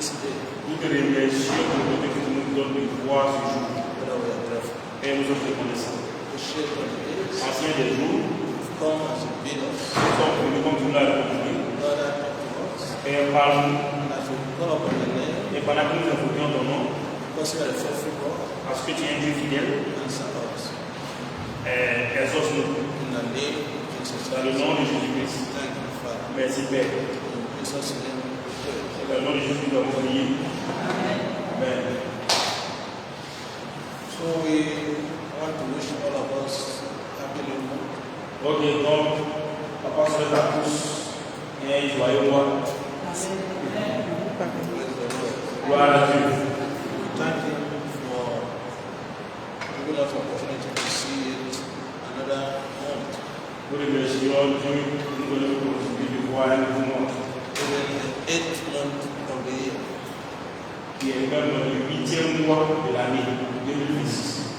this day. Nous te remercions pour le fait que tu nous donnes de voir ce jour. Whether we are grateful. Et nous sommes reconnaissants. Appreciate what it is. Ancien des jours, Come as you bid us. nous sommes venus comme tu nous l'as demandé. Father, talk to us. Et parle-nous. And as we call upon your name, Et pendant que nous invoquions ton nom, because you are a faithful God, parce que tu es un Dieu fidèle, answer us. exauce-nous. In the name of Jesus Dans le Christ. nom de Jésus-Christ. Thank you, Father. Merci Père. In Jesus' name we pray. Dans le nom de Jésus, nous avons prié. Amen. So we want to wish all of us happy new month. Ok, donc, papa souhaite à tous un joyeux mois. Praise the Lord. Gloire à Dieu. We thank Him for giving us opportunity to see it another month. Nous remercions Dieu pour nous donner l'opportunité de voir un nouveau mois, Even the 8th month of the year. qui est même le 8e mois de l'année 2026.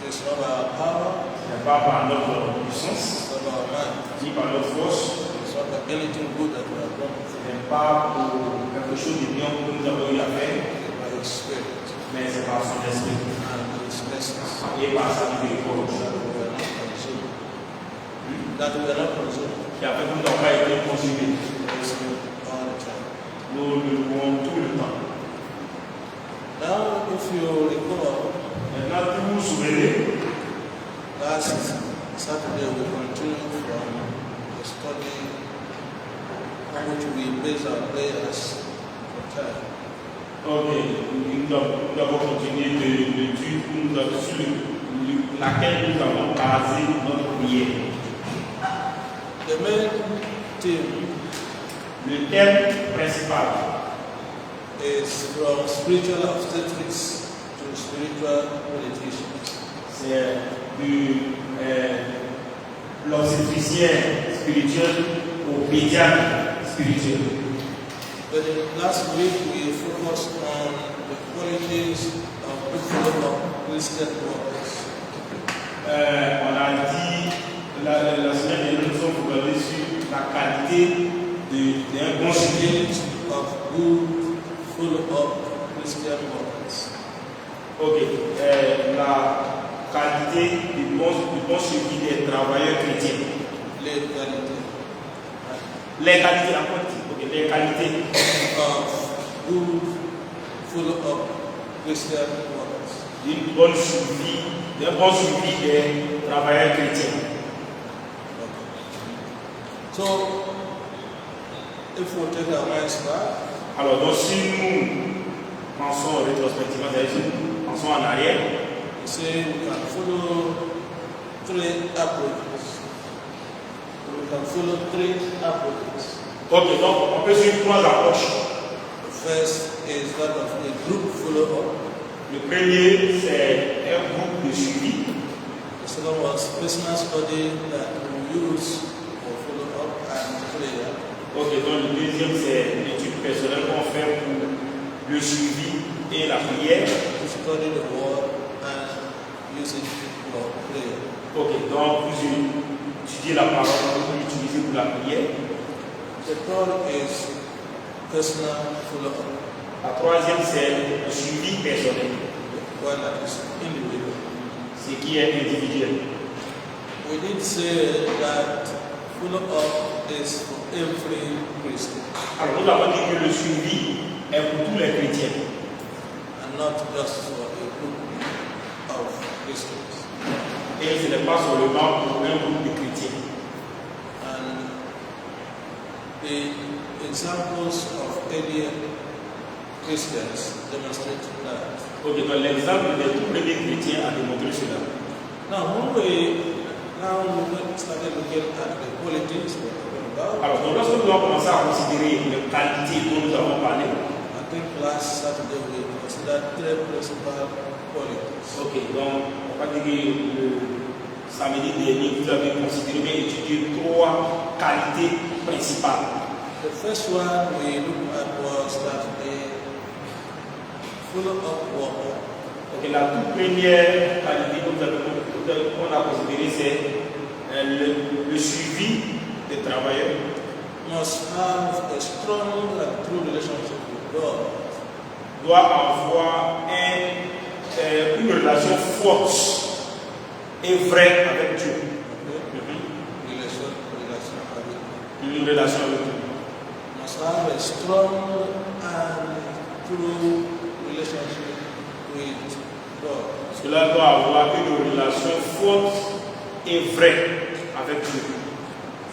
It is not our power, Ce n'est pas par notre puissance, it's not our mind. ni par notre force, It's not anything good that we have done, ce n'est pas pour quelque chose de bien que nous avons eu à faire, but by His Spirit mais c'est par son esprit and His blessings. et par sa miséricorde That we are not consumed. qui a fait que nous n'avons pas été consumés. Praise Him all the time. Nous le louons tout le temps. Now, if you recall, Maintenant, si vous vous souvenez, last Saturday we continued from the study on which we base our prayers for time. ok, nous avons continué de l'étude sur laquelle nous avons basé notre prière. The main theme Le thème principal, is from spiritual obstetrics to spiritual politicians. c'est de l'obstétricien spirituel au pédiatre spirituel. But last week we focused on the qualities of good Christian workers. On a dit, la semaine dernière, nous sommes focalisés sur la qualité d'un bon suivi. Of good follow-up Christian workers. Ok, la qualité du bon suivi des travailleurs chrétiens. Les qualités Les qualités, la quantité, ok, les qualités of good follow-up Christian workers. d'un bon suivi des travailleurs chrétiens. So, if we take our minds back, Alors, donc, si nous pensons rétrospectivement, c'est-à-dire si nous pensons en arrière, we say we can follow three approaches. We can follow three approaches. ok, donc on peut suivre trois approches. The first is that of a group follow-up. Le premier, c'est un groupe de suivi. The second was personal study that we use for follow-up and prayer. Ok, donc le deuxième, c'est l'étude personnelle qu'on fait pour le suivi et la prière. To study the word and use it for prayer. Ok, donc vous étudiez la parole, vous l'utilisez pour la prière. The third is personal follow-up, La troisième, c'est le suivi personnel, the one that is individual. ce qui est individuel. We did say that follow-up is for every Christian Alors nous avons dit que le suivi est pour tous les chrétiens and not just for a group of Christians. et ce n'est pas seulement pour un groupe de chrétiens. And the examples of earlier Christians demonstrate that. Ok, donc l'exemple des tout premiers chrétiens a démontré cela. Now, when we started looking at the qualities we're talking about, Alors donc lorsque nous avons commencé à considérer les qualités dont nous avons parlé, I think last Saturday we considered three principal qualities. ok, donc on va dire que le samedi dernier, vous avez considéré et étudié trois qualités principales. The first one we looked at was that the follow-up worker Ok, la toute première qualité qu'on a considérée, c'est le suivi des travailleurs. must have a strong and true relationship with God. Doit avoir une relation forte et vraie avec Dieu. Une relation avec Dieu. Must have a strong and true relationship with God. Cela doit avoir une relation forte et vraie avec Dieu.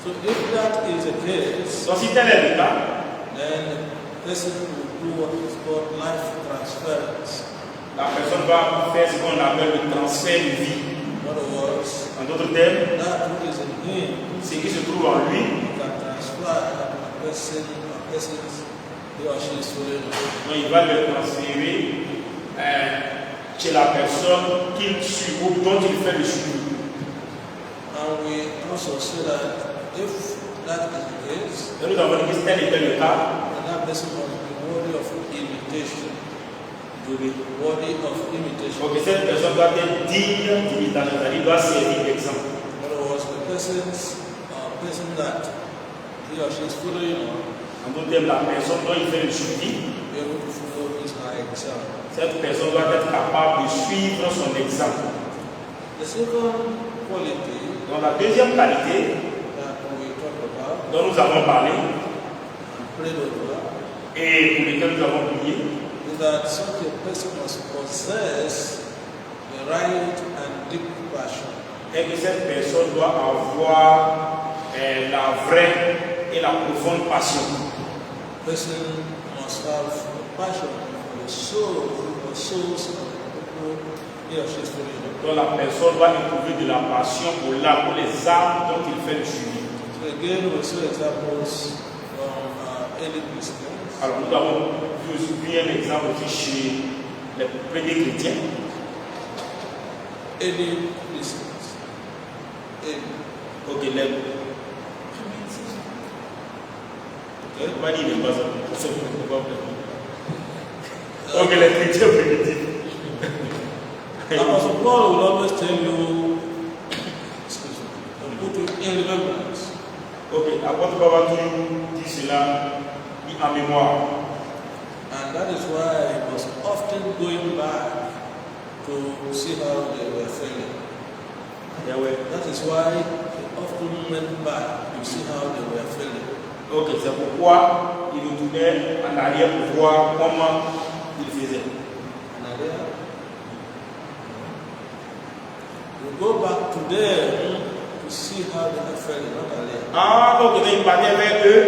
So if that is the case, Donc si tel est le cas, then the person will do what is called life transference. la personne va faire ce qu'on appelle le transfert de vie. In other words, En d'autres termes, that which is in him ce qui se trouve en lui, can transfer to a person, he or she is following. donc il va le transférer chez la personne qu'il suit ou dont il fait le suivi. And we also say that if that is the case, Et nous avons dit que tel était le cas, then that person must be worthy of imitation. To be worthy of imitation. donc cette personne doit être digne d'imitation, c'est-à-dire doit servir d'exemple. In other words, the person that he or she is following on, En d'autres termes, la personne dont il fait le suivi, be able to follow his example. cette personne doit être capable de suivre son exemple. The second quality Donc la deuxième qualité that we talk about dont nous avons parlé and prayed over et pour lesquelles nous avons prié, is that such a person must possess the right and deep passion. est que cette personne doit avoir la vraie et la profonde passion. The person must have a passion for the soul or souls of the people he or she is following. Donc la personne doit éprouver de la passion pour les âmes dont il fait le suivi. So again, we saw examples from early Christians. Alors nous avons vu aussi un exemple aussi chez les premiers chrétiens. Early Christians. Ok, les... On va dire les bases. Ok, les chrétiens primitifs. Apostle Paul will always tell you, put it in remembrance. Ok, apôtre Paul va toujours dire cela en mémoire. And that is why he was often going back to see how they were feeling. That is why he often went back to see how they were feeling. Ok, c'est pourquoi il retournait en arrière pour voir comment il faisait. We go back to them to see how they are feeling, not earlier. Ah, donc il partait vers eux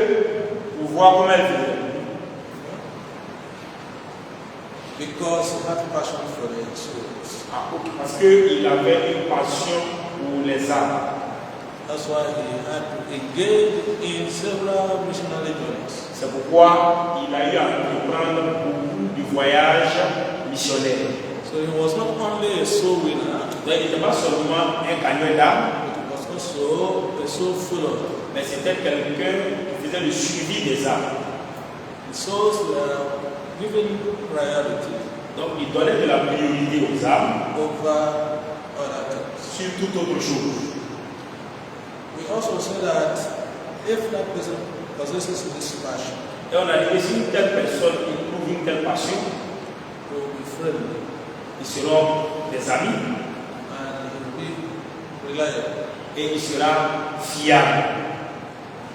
pour voir comment ils faisaient. Because he had passion for their souls. Ah, okay. Parce qu'il avait une passion pour les âmes. That's why he had to engage in several missionary journeys. C'est pourquoi il a eu à entreprendre beaucoup de voyages missionnaires. So he was not only a soul winner, Donc il n'était pas seulement un gagnant d'âme, but he was also a soul follower. mais c'était quelqu'un qui faisait le suivi des âmes. The souls were given priority Donc il donnait de la priorité aux âmes over other things. sur toute autre chose. We also say that if that person possesses this passion, Et on a dit que si une telle personne éprouve une telle passion, they will be friendly ils seront des amis and he will be reliable. et il sera fiable.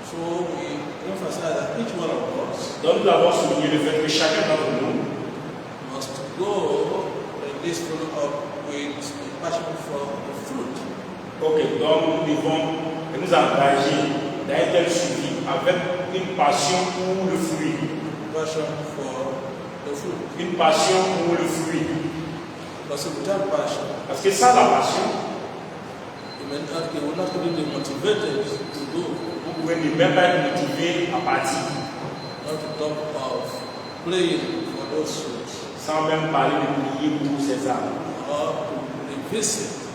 So we emphasize that each one of us Donc nous avons souligné le fait que chacun d'entre nous must go and this follow up with a passion for the fruit. ok, donc nous devons nous engager dans un tel suivi avec une passion pour le fruit. Passion for the fruit. Une passion pour le fruit. Because without passion, Parce que sans la passion, you will not really be motivated to do, vous pouvez ne même pas être motivé à partir, not to talk of playing for those souls, sans même parler de prier pour ces âmes, or to revisit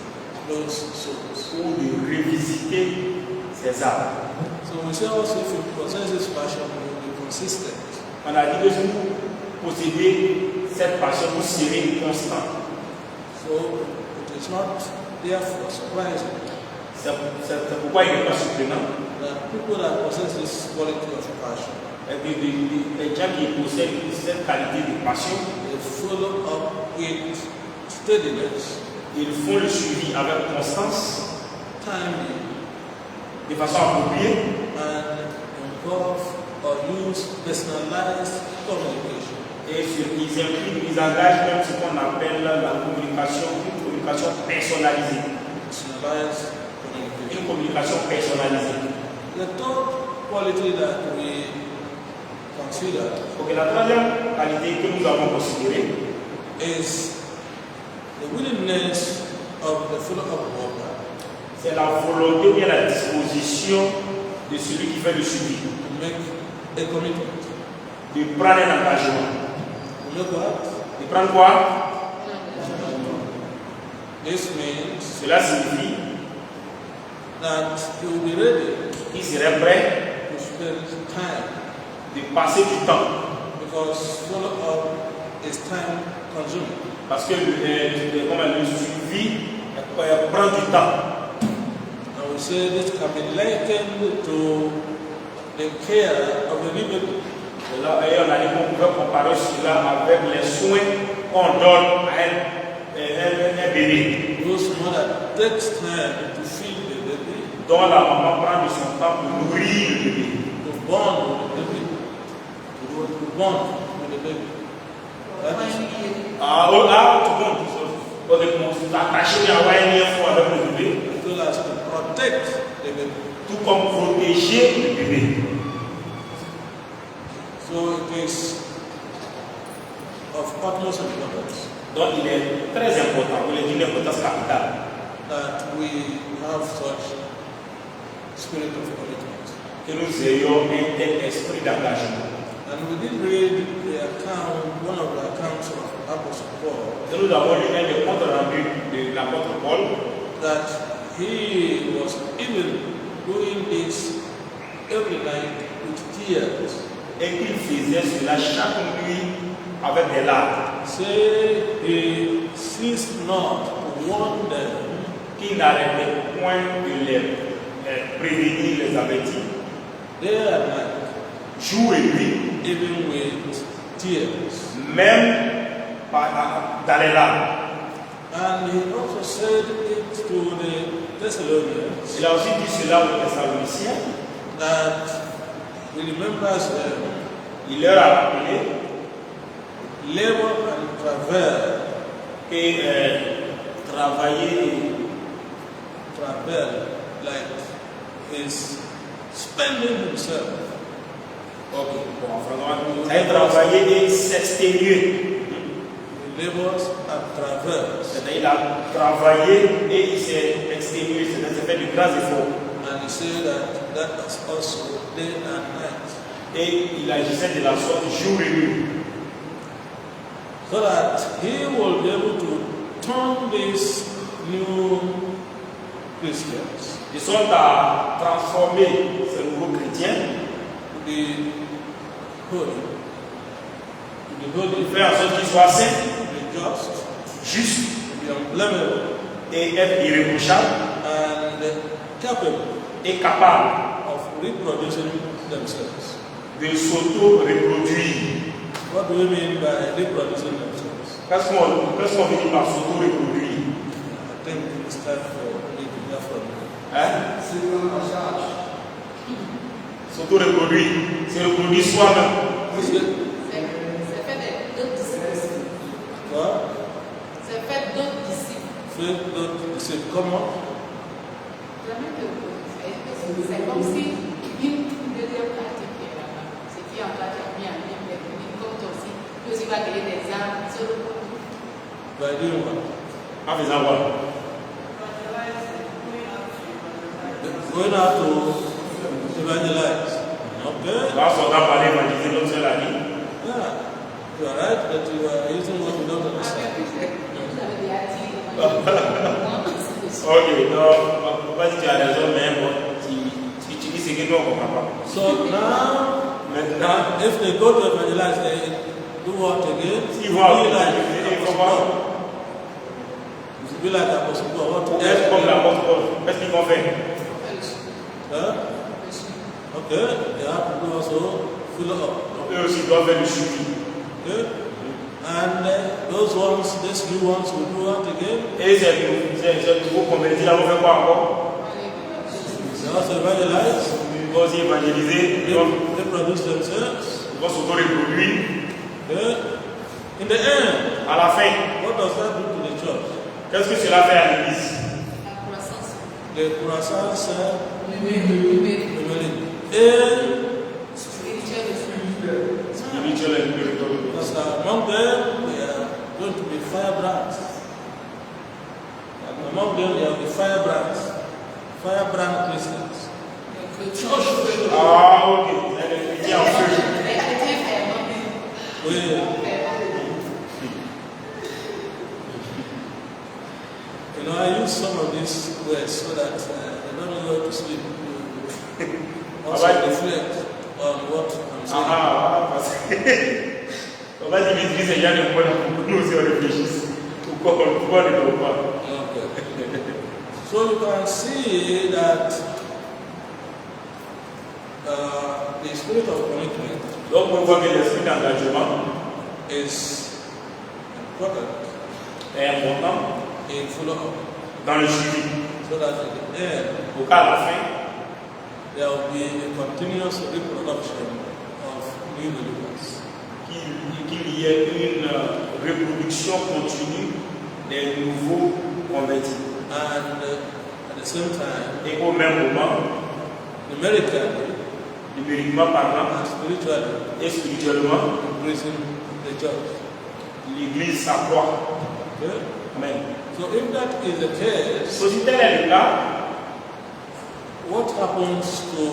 those souls. ou de revisiter ces âmes. So we say also if you possess this passion, you will be consistent. On a dit que si vous possédez cette passion, vous serez constant. So it is not therefore surprising C'est pourquoi il n'est pas surprenant that people that possess this quality of passion, Les gens qui possèdent cette qualité de passion, they follow up with steadiness, ils font le suivi avec constance, timely, de façon appropriée, and involve or use personalized communication. et ils impliquent, ils engagent même ce qu'on appelle la communication, une communication personnalisée. Personalized communication. Une communication personnalisée. The third quality that we consider Donc la troisième qualité que nous avons considérée is the willingness of the follow-up worker c'est la volonté ou bien la disposition de celui qui fait le suivi, to make a commitment. de prendre un engagement. To make what? De prendre quoi? This means Cela signifie that he will be ready qu'il serait prêt to spend time, de passer du temps. because follow-up is time consuming. Parce que le suivi prend du temps. And we say this can be likened to the care of a new baby. Et là, on a dit qu'on pouvait comparer cela avec les soins qu'on donne à un bébé. Those mother takes time to feed the baby, Dont la maman prend de son temps pour nourrir le bébé. to bond with the baby, to bond with the baby. That is, Tout le monde dit ça. On s'attacher à avoir un lien fort avec le bébé. as well as to protect the baby. Tout comme protéger le bébé. So it is of utmost importance Donc il est très important, pour le dire l'importance capitale, that we have such spirit of commitment. que nous ayons un tel esprit d'engagement. And we did read the account, one of the accounts of Apostle Paul, Et nous avons lu un des comptes rendus de l'apôtre Paul, that he was even doing this every night with tears. et qu'il faisait cela chaque nuit avec des larmes, Say he ceased not to warn them qu'il n'arrêtait point de les prévenir, les avertir, day and night, jour et nuit, even with tears. même dans les larmes. And he also said it to the Thessalonians Il a aussi dit cela aux Thessaloniciens. that he remembers them Il leur a rappelé labor and travail, que travailler, like is spending himself. ok, bon, en français, ça a travaillé et s'exténuer. He labors and travails. C'est-à-dire il a travaillé et il s'est exténué, c'est-à-dire il a fait de grands efforts. And he said that is also day and night. Et il agissait de la sorte jour et nuit. So that he will be able to turn these new Christians De sorte à transformer ces nouveaux chrétiens, to be holy, de faire en sorte qu'ils soient saints, to be just, justes to be unblameable, et être irréprochables and capable et capables of reproducing themselves. de s'auto-reproduire. What do we mean by reproducing themselves? Qu'est-ce qu'on veut dire par s'auto-reproduire? I think it's time for me to hear from you. Hein? S'auto-reproduire, c'est reproduire soi-même. Is it C'est fait d'autres disciples. what? C'est fait d'autres disciples. Faith not deceive. Comment? C'est comme si une deuxième partie qui est là-bas, c'est qui en toi tu as mis en lien avec une comme toi aussi, tu aussi vas gagner des armes sur le point. By doing what? En faisant quoi? Going out to evangelize. Okay. Là, on a parlé d'évangéliser notre seul ami. Yeah. You are right, but you are using what you don't understand. Vous avez déjà dit, Ok, non, on va dire que tu as raison, mais bon, tu dis ce que nous on ne comprend pas. So now, Maintenant, if they go to evangelize, they do what again? s'ils vont à Be like l'évangéliser, ils Apostle vont voir. Paul. Be like Apostle Paul. What Est-ce comme l'apôtre Paul, qu'est-ce qu'ils vont faire? Huh? Okay, they have to do also follow up. Donc eux aussi doivent faire le suivi. Okay, and those ones, these new ones will do what again? Et ces nouveaux convertis là vont faire quoi encore? They also evangelize. Ils vont aussi évangéliser, ils vont Reproduce themselves. s'auto-reproduire. Okay. In the end, À la fin, what does that do to the church? qu'est-ce que cela fait à l'église? La croissance The croissance numérique, and spirituelle et Spiritual and spiritual. because among them they are going to be firebrands. And among them there will be firebrand Christians. Ah, ok. Elle est chrétienne en feu. Oui. You know, I use some of these words so that they don't know how to sleep. Also reflect on what I'm saying. Parce que on va Dimitri, c'est bien de pour nous aussi on réfléchisse. Pourquoi ne peut pas? Okay. So you can see that the spirit of commitment Donc on voit que l'esprit d'engagement is important est important in follow-up, dans le suivi. so that at the end Au cas à la fin, there will be a continuous reproduction of new believers. qu'il y ait une reproduction continue des nouveaux convertis. And at the same time, Et au même moment, numerically numériquement parlant and spiritually, et spirituellement, increasing the church. l'Église s'accroît. Okay? Amen. So if that is the case, So, si tel est le cas, what happens to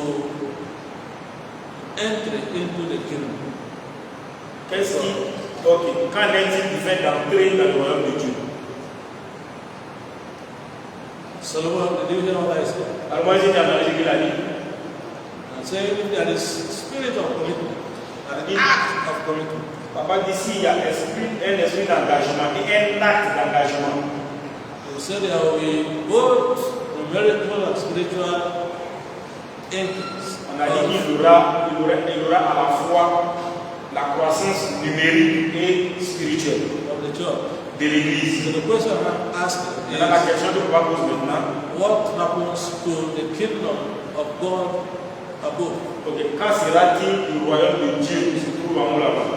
entry into the kingdom? qu'est-ce qui. Ok, qu'en est-il du fait d'entrer dans le royaume de Dieu? Solomon, did you hear what I said? Alors, moi, j'ai entendu ce qu'il a dit. I'm saying if there is spirit of commitment, an act of commitment, Papa dit ici, il y a un esprit d'engagement et un acte d'engagement. you said there will be both numerical and spiritual increase. On a dit qu'il y aura à la fois la croissance numérique et spirituelle Of the church. de l'Église. So the question I'm asking Maintenant, la is, question que papa pose maintenant, what happens to the kingdom of God above? ok, quand sera-t-il le royaume de Dieu qui se trouve en haut là-bas?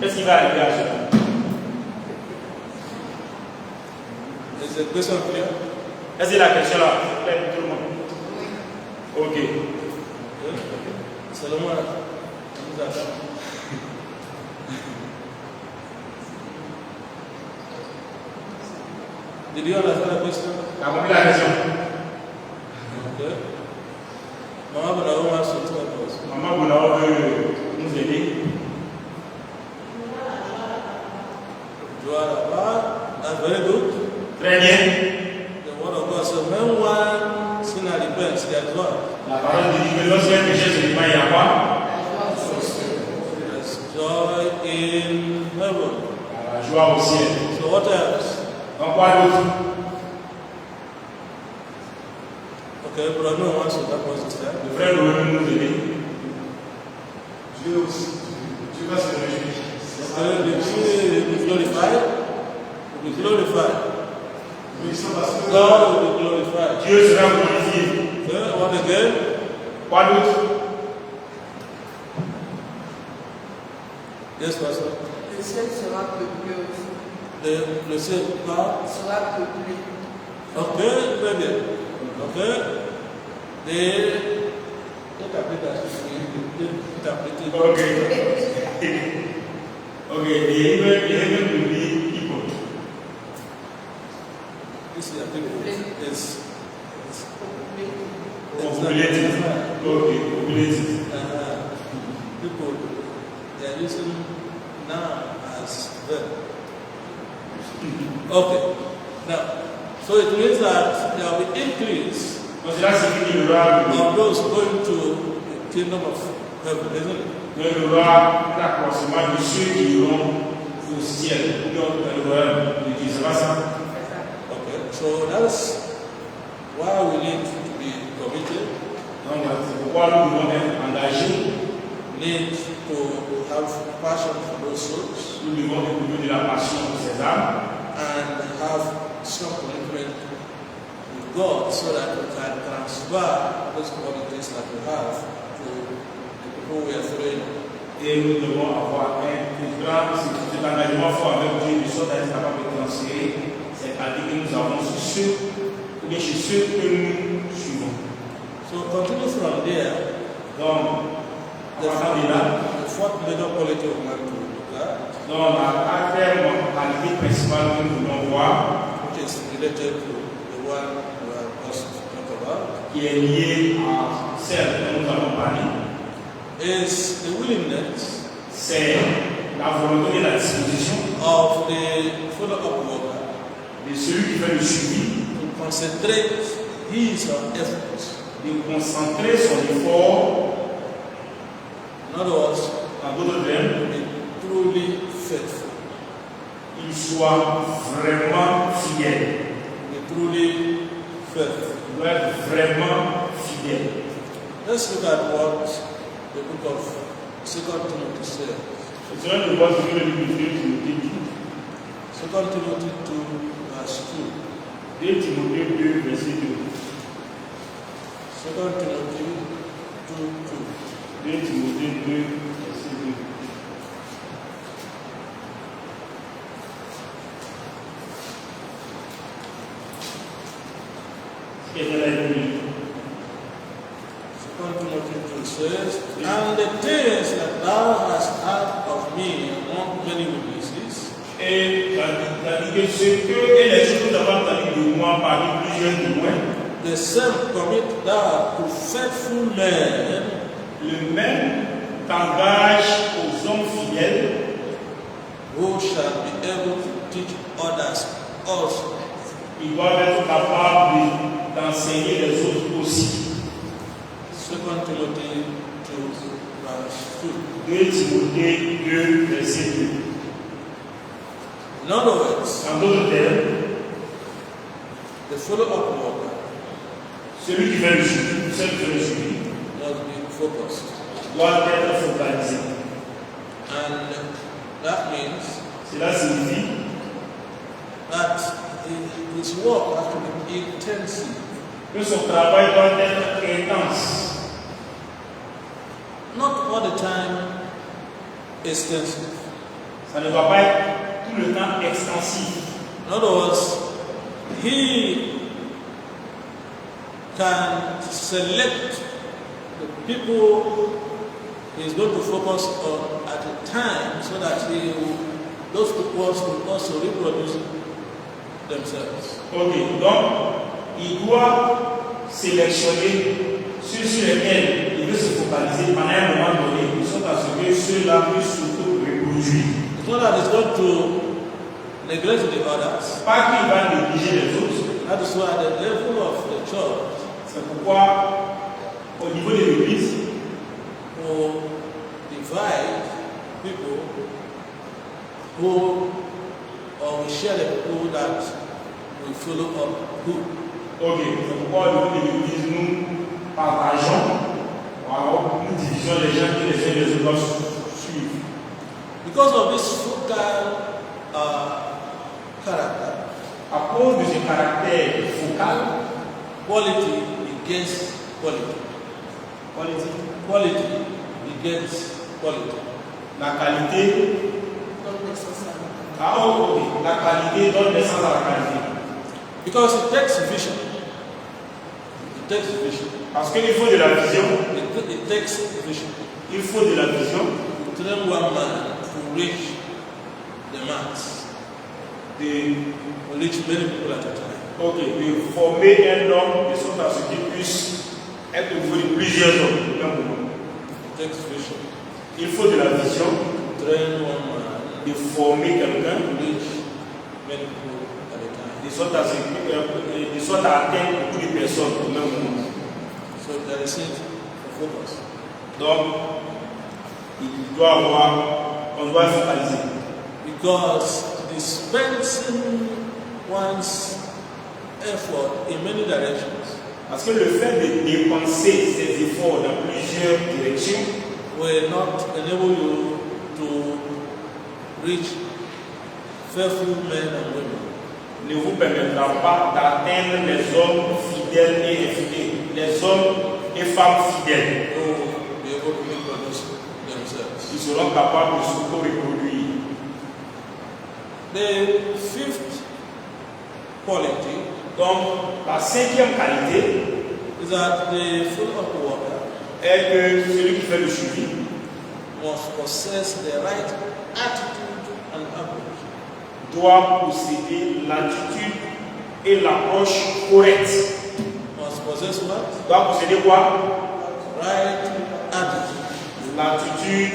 Qu'est-ce qui va arriver à cela? Is the question clear? Est-ce que la question là est pour tout le monde? Ok. Okay. Solomon, who's that? Did you understand the question? T'as compris la question? Okay. Mama Bonawo wants to talk to us. Maman Bounao veut nous aider. Joara, that's very good. Très bien. The word of God says, when one sinner repents, there is what? La parole dit que lorsqu'un péché se répand, il y a quoi? There's joy in heaven. La joie au ciel. So what else? Donc quoi d'autre? Okay, Bruno wants to talk to us instead. Le frère doit nous aider. Dieu va se réjouir. Okay, the King will be glorified. Will be glorified. God will be glorified. Dieu sera glorifié. Okay, what again? Quoi d'autre? Yes, Pastor. Le ciel sera peuplé aussi. Le ciel par. Sera peuplé. Okay, très bien. Okay. Interprétation. Okay. Okay, the heaven will be people. This is a people. It's Populated. Okay, populated. people. They are using now as verb. Okay. Now, so it means that there will be increase Donc cela signifie qu'il y aura of those going to the kingdom of heaven, isn't it? il y aura un accroissement de ceux qui iront au ciel, dans le royaume de Dieu. C'est pas ça? Okay. So that's why we need to be committed. Donc, c'est pourquoi nous devons être engagés. need to have passion for those souls, Nous devons éprouver de la passion pour ces âmes and have some commitment with God so that we can transfer those qualities that we have to the people we are following. et nous devons avoir cet engagement fort avec Dieu de sorte à être capable de transférer cette pratique que nous avons sur ceux, ou bien chez ceux que nous suivons. So continue from there. Donc, à partir de là, The fourth major quality we want to look at, dans la qualité principale que nous voulons voir, which is related to the one we are supposed to talk about, qui est liée à celle dont nous allons parler, is the willingness c'est la volonté et la disposition of the follow-up worker de celui qui fait le suivi to concentrate his or her efforts. de concentrer son effort, In other words, en d'autres termes, to be truly faithful, il soit vraiment fidèle. to be truly faithful. Il doit être vraiment fidèle. Let's look at what the book of 2 Timothy says. C'est cela que nous voyons que le livre de Timothée dit. 2 Timothy 2, verse 2. 2 Timothée 2, verset 2. 2 Timothy 2, 2. 2 Timothée 2, verset 2. Quelqu'un l'a lu. 2 Timothy 2 says, and the things that thou hast heard of me among many witnesses, Et la dit que ce que et les choses que nous avons entendues de moi parmi plusieurs témoins, the same commit thou to faithful men, le même t'engage aux hommes fidèles who shall be able to teach others also. qui doivent être capables d'enseigner les autres aussi. 2 Timothy 2, verse 2. 2 Timothée 2, verset 2. In other words, En d'autres termes, the follow-up worker celui qui fait le suivi, celle qui fait le suivi, must be focused. doit être focalisé. And that means Cela signifie that his work has to be intensive. que son travail doit être intense. Not all the time extensive. Ça ne doit pas être tout le temps extensif. In other words, he can select the people he is going to focus on at a time so that those people will also reproduce themselves. Ok, donc il doit sélectionner ceux sur lesquels il veut se focaliser pendant un moment donné, de sorte à ce que ceux-là puissent surtout reproduire. It's not that he's going to neglect the others. Pas qu'il va négliger les autres. That is why at the level of the church, C'est pourquoi, au niveau de l'Église, who divide people who or we share the people that we follow up who. ok, c'est pourquoi au niveau de l'Église, nous partageons, alors nous divisons les gens que les uns et les autres doivent suivre. Because of this focal character, À cause de ce caractère focal, quality begets quality. Quality begets quality. la qualité, la qualité donne naissance à la qualité. Because it takes vision. It takes vision. Parce qu'il faut de la vision, It takes vision. il faut de la vision To train one man to reach the mass, de, to reach many people at a time. de former un homme de sorte à ce qu'il puisse être au niveau de plusieurs hommes au même moment. It takes vision. Il faut de la vision To train one man de former quelqu'un to reach many people at a time. de sorte à atteindre beaucoup de personnes au même moment. So there is need for focus. Donc, il doit on doit focaliser. Because dispensing one's effort in many directions Parce que le fait de dépenser ses efforts dans plusieurs directions will not enable you to reach faithful men and women. ne vous permettra pas d'atteindre les hommes fidèles et infidèles, les hommes et femmes fidèles. Who will be able to reproduce themselves. Qui seront capables de s'auto-reproduire. The fifth quality Donc, la cinquième qualité is that the follow-up worker est que celui qui fait le suivi must possess the right attitude and approach. doit posséder l'attitude et l'approche correcte. Must possess what? Doit posséder quoi? Right attitude L'attitude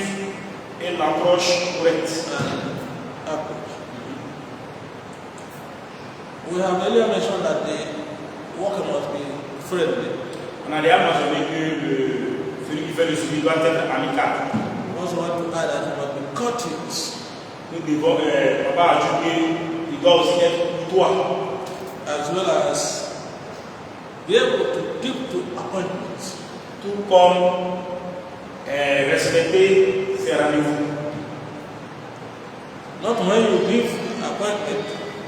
et l'approche correcte. and approach. We have earlier mentioned that the worker must be friendly. On a déjà mentionné que celui qui fait le suivi doit être amical. We also want to add that he must be courteous, Nous devons pas ajouter, il doit aussi être courtois, as well as be able to keep to appointments. tout comme respecter ses rendez-vous. Not when you give appointment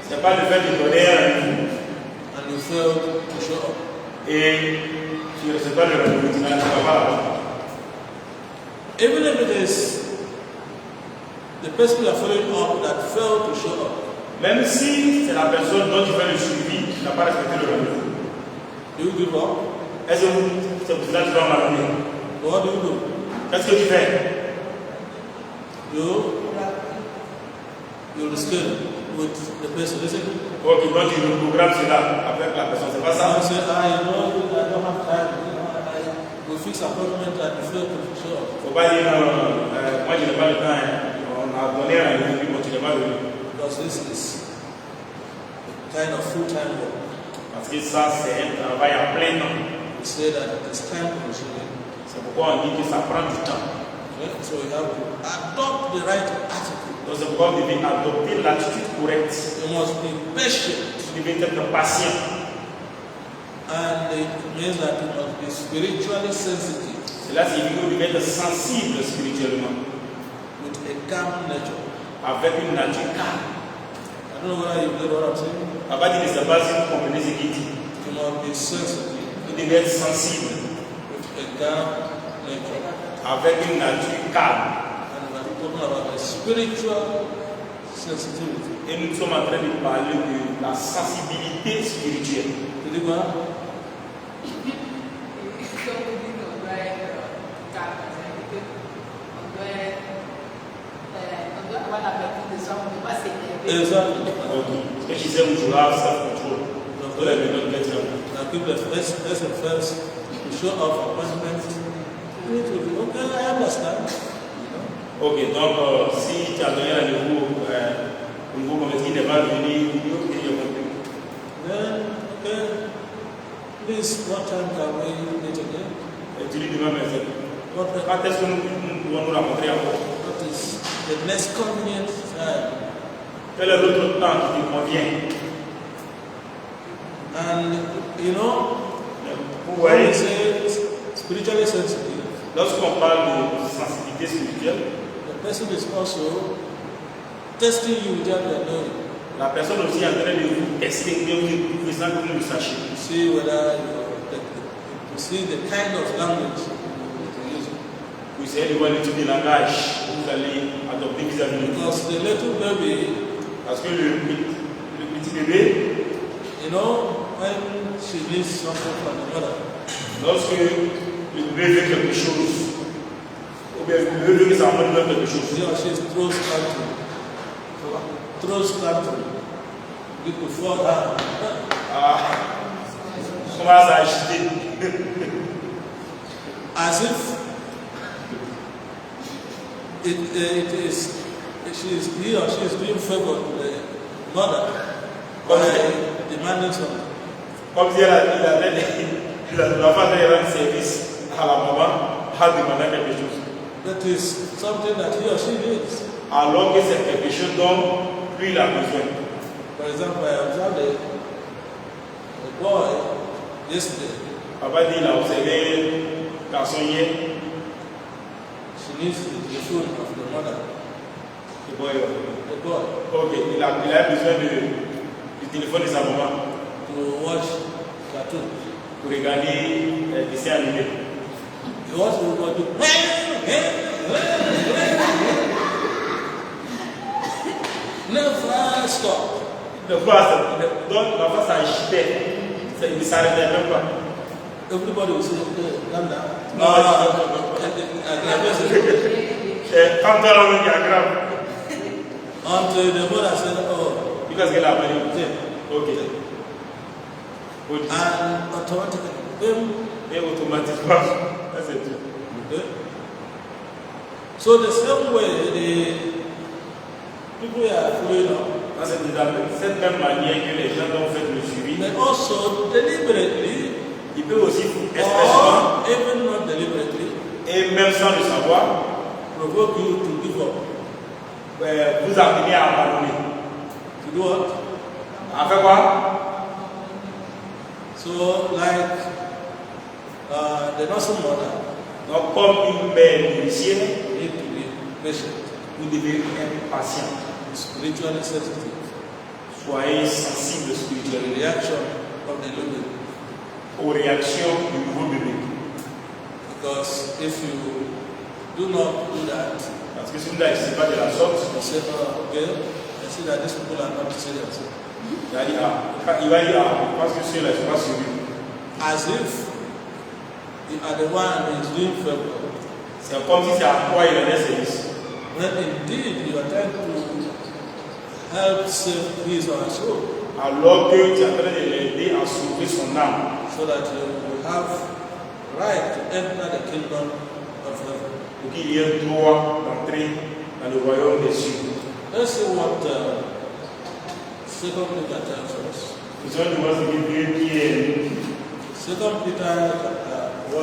Ce n'est pas le fait de donner un rendez-vous and you fail to show up. et tu ne respectes pas le rendez-vous, tu n'as pas là. Even if it is the person you are following up that failed to show up, Même si c'est la personne dont tu fais le suivi qui n'a pas respecté le rendez-vous. do you give up? Est-ce que c'est pour cela que tu vas m'amener? What do you do? Qu'est-ce que tu fais? You reschedule with the person, isn't it? Ok, donc tu reprogrammes cela avec la personne, c'est pas ça? You say, I don't have time. We fix appointment and you fail to show up. Faut pas dire non, moi je n'ai pas le temps, hein. On a donné un rendez-vous, puis tu n'es pas venu. Because this is a kind of full-time work. Parce que ça, c'est un travail à plein temps. We say that it is time consuming. C'est pourquoi on dit que ça prend du temps. Okay? So we have to adopt the right attitude. Donc c'est pourquoi on devait adopter l'attitude correcte. You must be patient. Tu devais être patient. And it means that you must be spiritually sensitive Cela signifie que vous devez être sensible spirituellement, with a calm nature. avec une nature calme. I don't know whether you get what I'm saying. Papa dit, ne sais pas si vous comprenez ce qu'il dit. You must be sensitive Vous devez être sensible, with a calm nature. avec une nature calme. And we're talking about a spiritual sensitivity. Et nous sommes en train de parler de la sensibilité spirituelle. Did you go out? Exactly. Okay. She said we should have self-control. So that we don't get trouble. Now people first and first to show off appointments. You need to be okay, I understand. Ok, donc si tu as donné rendez-vous au niveau comité qui n'est pas venu, il faut qu'il y ait compris. Then, okay, please, what time can we meet again? Et tu lui demandes, mais quand est-ce que nous pouvons nous rencontrer encore? What is the next convenient time? Quel est l'autre temps qui te convient? And, you know, Vous when voyez, we say spiritually sensitive, lorsqu'on parle de sensibilité spirituelle, the person is also testing you without your knowing. la personne aussi est en train de vous tester, de vous faisant que vous le sachiez. To see whether to see the kind of language you're using. Vous essayez de voir le type de langage que vous allez adopter vis-à-vis de vous. Because the little baby, Parce que le petit bébé, you know, when she needs something from the mother, lorsque le bébé veut quelque chose, ou bien le bébé veut que sa maman donne quelque chose, he or she throws tantrum. People fall down. commence à agiter. As if it is he or she is doing favor to the mother by demanding something. Comme si la femme allait rendre service à la maman en demandant quelque chose. That is something that he or she needs. Alors que c'est quelque chose dont lui il a besoin. For example, I observed a boy yesterday Papa dit il a observé garçon hier. She needs the telephone of the mother. Le boy. The boy. Ok, il a besoin du téléphone de sa maman To watch cartoon. pour regarder les dessins animés. He wants to go to never stop. Le frère, donc la face a acheté. Il ne s'arrêtait même pas. Everybody will say, calm down. Non, quand on est grave. Until the mother said, oh, Because qu'elle a appelé. Ok. And automatically, Et automatiquement, ça c'est tout. okay? So the same way, the people are following up. C'est de cette même manière que les gens ont fait le suivi. They also deliberately, Il peut aussi or expressément even not deliberately, et même sans le savoir, provoke you to give up. vous amener à abandonner. To do what? À faire quoi? So, like the nursing mother, Donc, comme une mère nourricière, need to be patient, vous devez être patient. spiritually sensitive Soyez sensible to the spirituellement reaction of the living. aux réactions du nouveau bébé. Because if you do not do that, Parce que si vous n'agissez pas de la sorte, you say, oh, okay, I see that these people are not serious. il va dire, parce que ceux-là ne sont pas suivis. As if you are the one who is doing favor, C'est comme si c'est à toi il rendait service. when indeed you are trying to help save his or her soul, Alors que tu es en train de l'aider à sauver son âme, so that you will have right to enter the kingdom of heaven. pour qu'il y ait un droit d'entrer dans le royaume des cieux. Let's see what Second Peter tells us. Nous allons devoir se dire 2 Pierre, Second Peter chapter 1,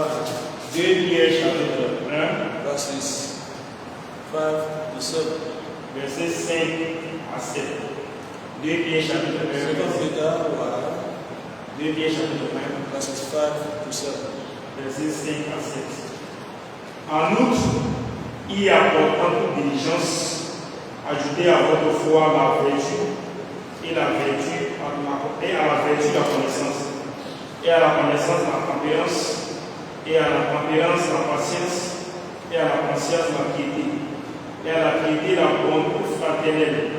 2 Pierre chapitre 1, verses 5 to 7. versets 5 à 7. 2 Pierre chapitre 1, Second Peter 1, 2 Pierre chapitre 1, verses 5 to 7. versets 5 à 7. En outre, y apportant toute diligence, ajoutez à votre foi la vertu, et à la vertu la connaissance, et à la connaissance la tempérance, et à la tempérance la patience, et à la patience la piété, et à la piété la bonté fraternelle,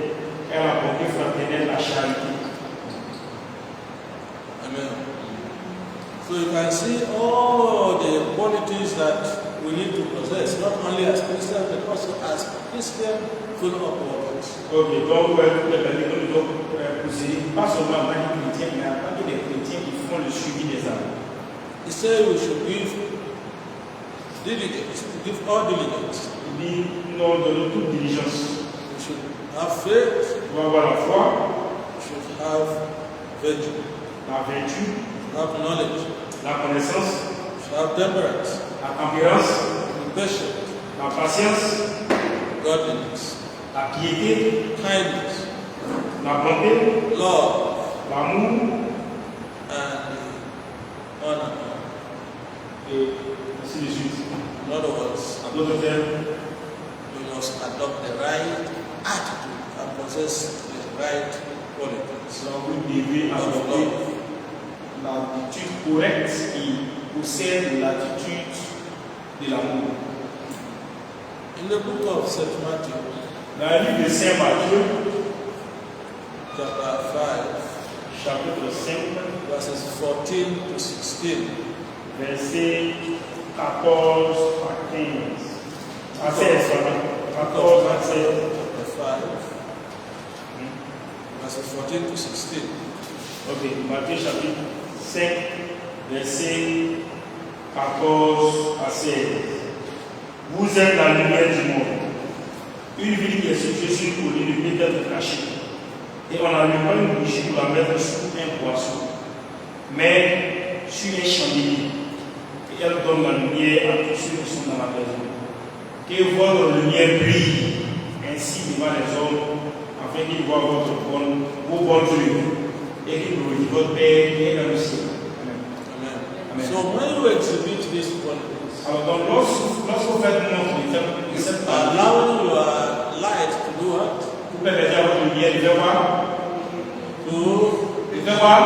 et à la bonté fraternelle la charité. Amen. So you can see all the qualities that we need to possess, not only as Christians, but also as Christian follow-up workers. Ok, donc les personnes que nous devons posséder, pas seulement en tant que chrétiens, mais en tant que des chrétiens qui font le suivi des âmes. He said we should give diligence, give all diligence. Il dit, non, donne toute diligence. We should have faith, On va avoir la foi, we should have virtue, la vertu, have knowledge, la connaissance, we should have temperance, la tempérance, be patient, la patience, godliness, la piété, kindness, la bonté, love, l'amour, and honor. et ainsi de suite. In other words, En d'autres termes, we must adopt the right attitude and possess the right qualities donc vous devez of adopter love. l'attitude correcte qui possède l'attitude de l'amour. In the book of St. Matthew, Dans le livre de Saint Matthieu, chapter 5, chapitre 5, verses 14 to 16, versets 14 à 15. À 16, pardon. 14 à 16. chapter 5, verses 14 to 16. Ok, Matthieu chapitre 5, versets 14 à 16. Vous êtes la lumière du monde. Une ville qui est située sur une colline ne peut être cachée. Et on n'allume pas une bougie pour la mettre sous un poisson, mais sur un chandelier. Et elle donne la lumière à tous ceux qui sont dans la maison. Que votre lumière brille ainsi devant les hommes, afin qu'ils voient vos bonnes œuvres et qu'ils glorifient votre Père qui est dans le ciel. Amen. Amen. Amen. So when you exhibit these qualities, Alors, donc, lorsque vous faites montre de cette parole, allowing your light to do what? vous permettez à votre lumière de faire quoi? To De faire quoi?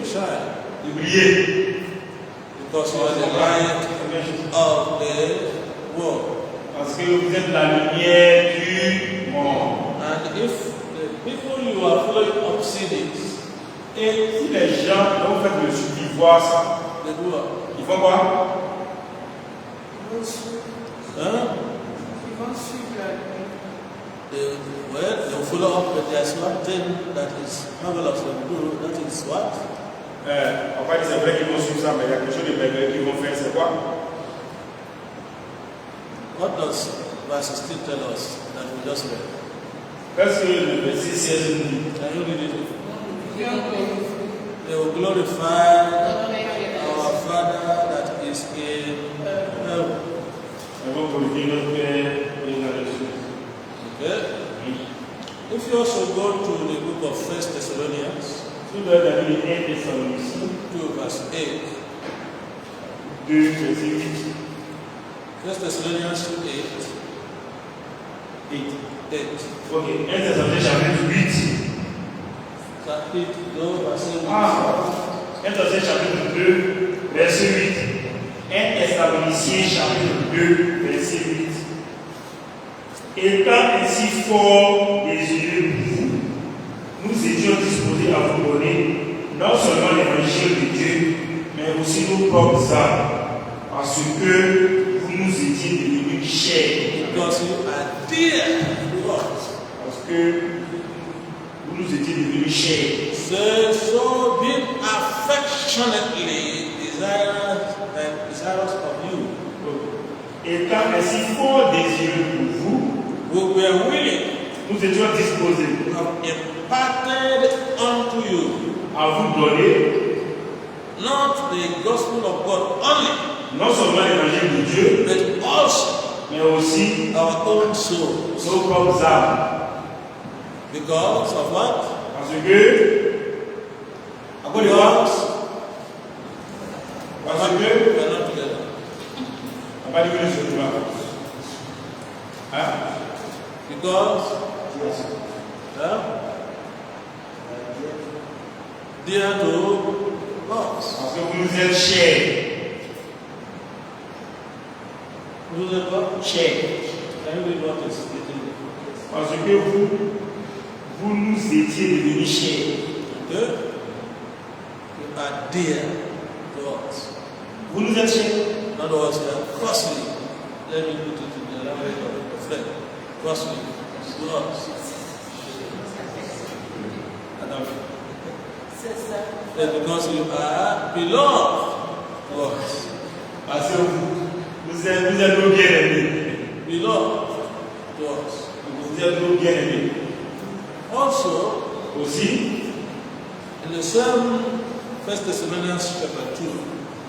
shine. De briller. Because you are the light of the world. Parce que vous êtes la lumière du monde. And if the people you are following observe Et si les gens dont vous faites le suivi voient ça, they do what? ils font quoi? Huh? Ils vont suivre la lumière. They follow up, but there's one thing that is marvelous and good. That is what? En fait, c'est vrai qu'ils vont suivre ça, mais il y a quelque chose de merveilleux qu'ils vont faire, c'est quoi? What does verse 16 tell us that we just read? Qu'est-ce que le verset 16 nous dit? Can you read it? Glorifier They will glorify our Father that is in heaven. Ils vont glorifier notre Père qui est dans les cieux. Okay? Oui. If you also go to the book of 1 Thessalonians Si vous avez dans les 1 Thessaloniciens 2, verse 8. 2, verset 8. 1 Thessalonians 2, 8. 8. Ok, 1 Thessaloniciens chapitre 8. That 8, go, verse 8. Ah, 1 Thessaloniciens chapitre 2, verset 8. 1 Thessaloniciens chapitre 2, verset 8. Étant ainsi fort désireux pour vous, nous étions disposés à vous donner non seulement l'évangile de Dieu, mais aussi nos propres âmes, parce que vous nous étiez devenus chers. Because you are dear to us. Parce que vous nous étiez devenus chers. So being affectionately desirous of you, Étant ainsi fort désireux pour vous, we were willing nous étions disposés to have imparted unto you à vous donner not the gospel of God only, non seulement l'évangile de Dieu, but also mais aussi our own souls. nos propres âmes. Because of what? Parce que, à cause de quoi? Parce que, we are not together. on va dire que nous sommes là. Hein? Because dear to us. Parce que vous nous êtes chers. Vous êtes quoi? Chers. Can you read what is written? Parce que vous nous étiez devenus chers. Okay? You are dear to us. Vous nous êtes chers. In other words, you are costly. Let me put it in the language of a friend. Costly to us. Attends. C'est ça. And because you are beloved to us. Parce que vous êtes nos bien-aimés. Beloved to us. Vous êtes nos bien-aimés. Also, Aussi, in the same 1 Thessalonians chapter 2,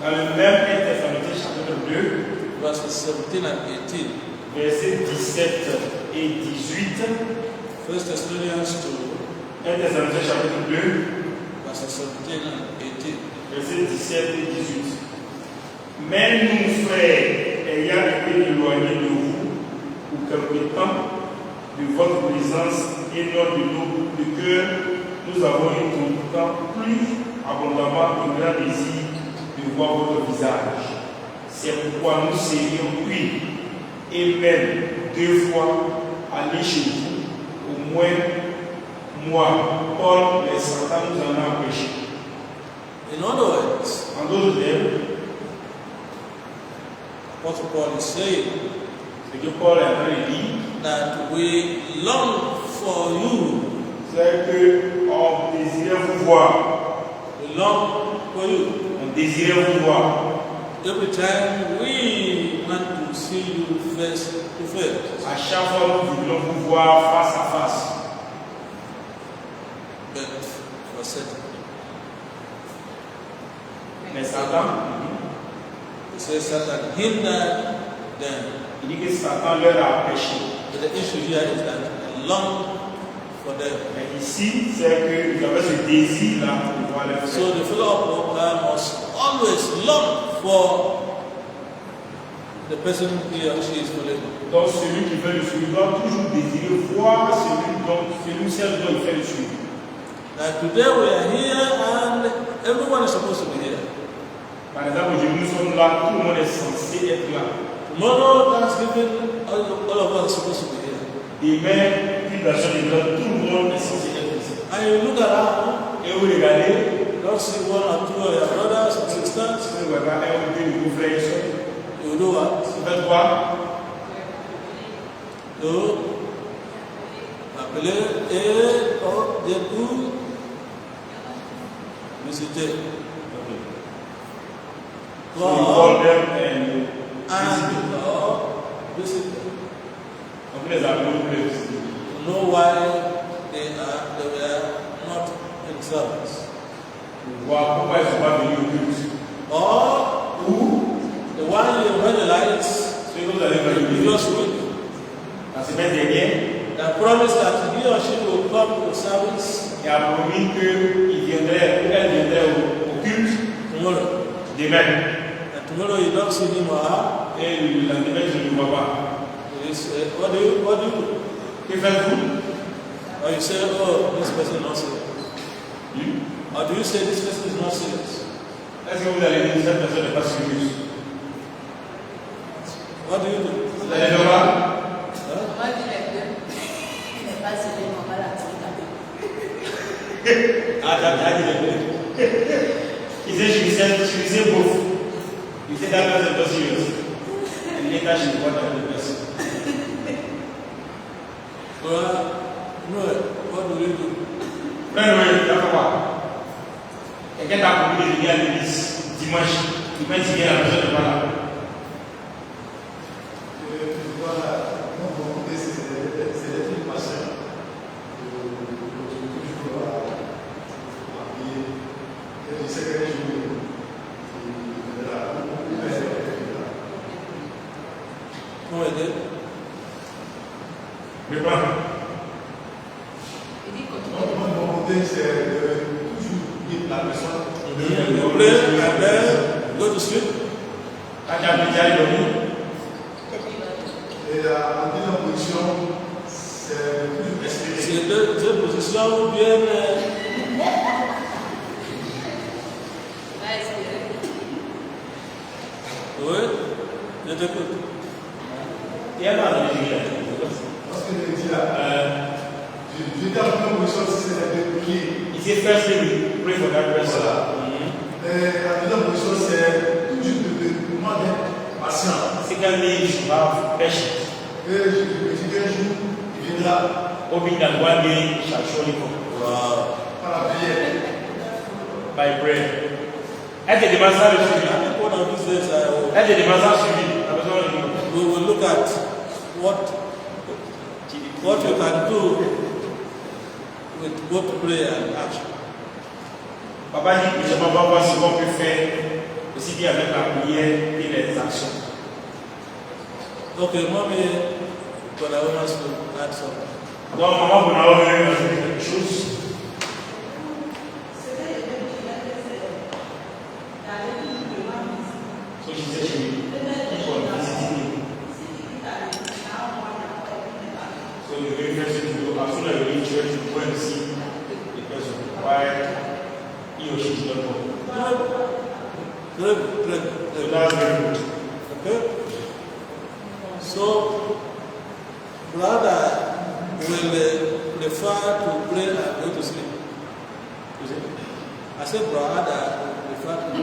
dans le même 1 Thessaloniciens chapitre 2, verses 17 and 18. versets 17 et 18, 1 Thessalonians 2, 1 Thessaloniciens chapitre 2, verses 17 and 18. versets 17 et 18. Mais nous, frères, ayant été éloignés de vous pour quelque temps, de votre présence et non de nos cœurs, nous avons eu pourtant plus abondamment de grand désir de voir votre visage. C'est pourquoi nous serions une et même 2 fois aller chez vous, au moins moi, Paul, les Satan nous en a empêché. In other words, En d'autres termes, what Paul is saying, ce que Paul est en train de dire, that we long for you, c'est qu'on désirait vous voir. we long for you. On désirait vous voir. Every time we want to see you face to face. À chaque fois, nous voulions vous voir face à face. But for Satan, Mais Satan, he says Satan hindered them. il dit que Satan leur a empêché. But the issue here is that I long for them. Mais ici, c'est que vous avez ce désir-là pour pouvoir le So faire. the fellow must always long for the person he or she is following. Donc celui qui fait le suivi doit toujours désirer voir celui seul dont il fait le suivi. Like today we are here and everyone is supposed to be here. Par exemple, aujourd'hui nous sommes là, tout le monde est censé être là. Tomorrow, Thanksgiving, all of us are supposed to be here. Demain, plus personne n'est là, tout le monde est censé être ici. And you look around, Et vous regardez, you don't see one or two of your brothers or sisters. vous regardez un ou deux de vos frères et sœurs. You do what? Vous faites quoi? You appeler et de tout visiter. So you call them and Visit them. vous les appelez, vous les visitez. To know why they were not in service. Voir pourquoi ils ne sont pas venus au culte. Or Ou the one you evangelize ceux que vous avez the venus previous week la semaine dernière, that promised that he or she will come to service et a promis qu'il viendrait ou elle viendrait au culte tomorrow. demain. And tomorrow you don't see him or her. Et le lendemain, je ne le vois pas. You say, what do you do? Que faites-vous? Or you say, oh, this person is not serious. Or do you say this person is not serious? Est-ce que vous allez dire cette personne n'est pas sérieuse? What do you do? Vous allez le voir? Huh? On va dire les deux. Il n'est pas sérieux, on va la tirer Ah, t'as dit le deux. Il disait beauf. Il disait la personne n'est pas sérieuse. Il est caché de voir dans la personne. Well, no, what do you do? Frère Noël, t'as fait quoi? Quelqu'un t'a promis de venir à l'église dimanche. Il m'a dit que la personne n'est pas là. Come again? Mais pas. Il dit continue. You pray and then go to sleep. Quand tu as déjà dormi, C'est deux positions bien. On va espérer. Oui, je t'écoute. il y a pas de vie. Il s'est fait celui, pray for that person. C'est qu'un livre va pêcher. Au bout d'un mois, il cherche les Wow. by prayer. Elle te demande ça le suivi. One of these days Elle te demande ça le suivi. La personne dit we will look at what you can do with both prayer and action. Papa dit que je ne vais pas voir ce qu'on peut faire aussi bien avec la prière et les actions. Okay, mommy, but I want us to add something. Donc, maman, vous n'avez pas ajouter quelque chose. So she said she will keep on visiting me. So the very first thing to do, as soon as you leave church, you go and see the person why he or she did not come. Good. So that's very good. Okay? So, brother will prefer to pray and go to sleep. You see? I said brother will prefer to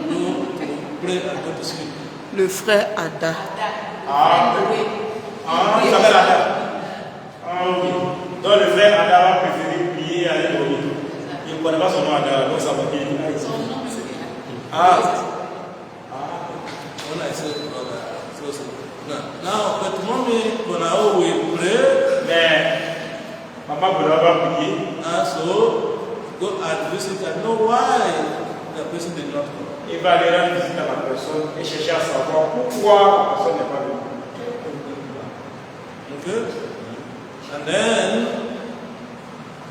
pray and go to sleep. Le frère Ada. Ah, il s'appelle Ada. Ah oui. Donc le frère Ada va préférer prier et aller dormir. Il ne connaît pas son nom Ada, donc ça va bien. Son nom, c'est When I said brother, so. Now, but mommy, when I will pray, Mais maman va prier. so go and visit and know why the person did not come. Il va aller rendre visite à la personne et chercher à savoir pourquoi la personne n'est pas venue. Okay? And then,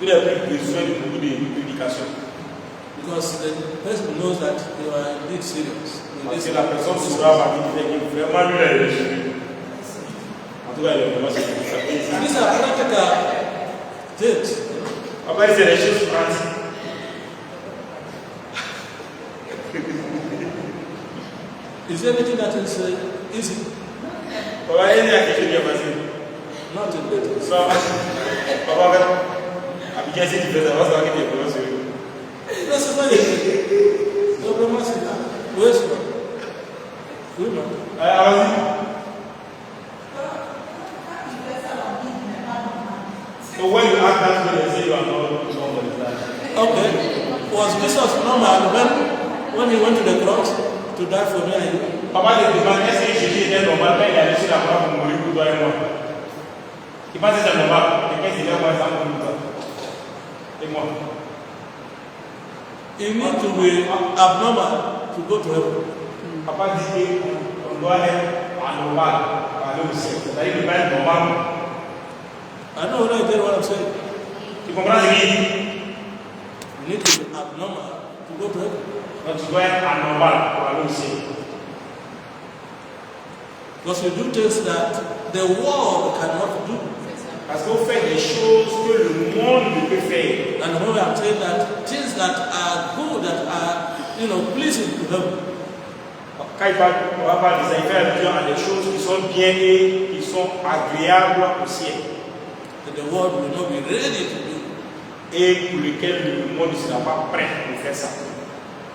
Vous avez besoin de beaucoup de prédication. Because the person knows that you are indeed serious. Parce que la personne saura partir du fait que vraiment lui a réussi. En tout cas, il est vraiment sérieux. These are practical things. Après, c'est les choses pratiques. Is there anything that is easy? Papa, il y a quelque chose qui est facile. Not in it. Papa, avec qui est-ce que tu fais ça? On va savoir que tu es vraiment sérieux. Non, c'est pas easy. Non, vraiment, c'est ça. Où est-ce que? Oui, non. Allons-y. So when you ask that way, they say you are not somebody like that. Okay. Was Jesus normal when he went to the cross to die for me and you? Papa te demande est-ce que Jésus était normal quand il a laissé la croix pour mourir pour toi et moi? Il pense que c'est normal. Et qu'est-ce qu'il est moi ça pour nous? Et moi? You need to be abnormal to go to heaven. Papa dit qu'on doit être anormal pour aller au ciel. C'est-à-dire qu'il ne pas être normal. I know when I tell what I'm saying. Tu comprends ce qu'il dit? You need to be abnormal to go to heaven. Donc tu dois être anormal pour aller au ciel. Because you do things that the world cannot do. Parce qu'on fait des choses que le monde ne peut faire. And when I'm saying that things that are good, that are pleasing to heaven. Quand on va parler de ça, il fait allusion à des choses qui sont bien et qui sont agréables au ciel. That the world will not be ready to do. Et pour lesquels le monde ne sera pas prêt pour faire ça.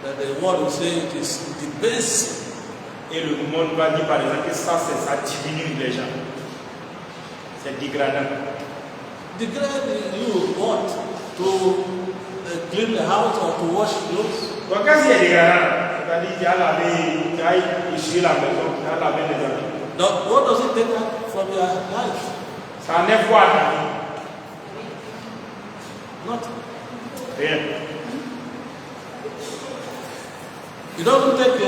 That the world will say it is the best. Et le monde va dire par exemple que ça diminue les gens. C'est dégradant. Degrade you what? To clean the house or to wash clothes? Donc quand c'est dégradant, c'est-à-dire qu'il y a lavé, qu'il y a essuyer la maison, qu'il y a lavé les habits. Now, what does it take from your life? Ça enlève quoi à ta vie? Nothing. Rien. You don't take the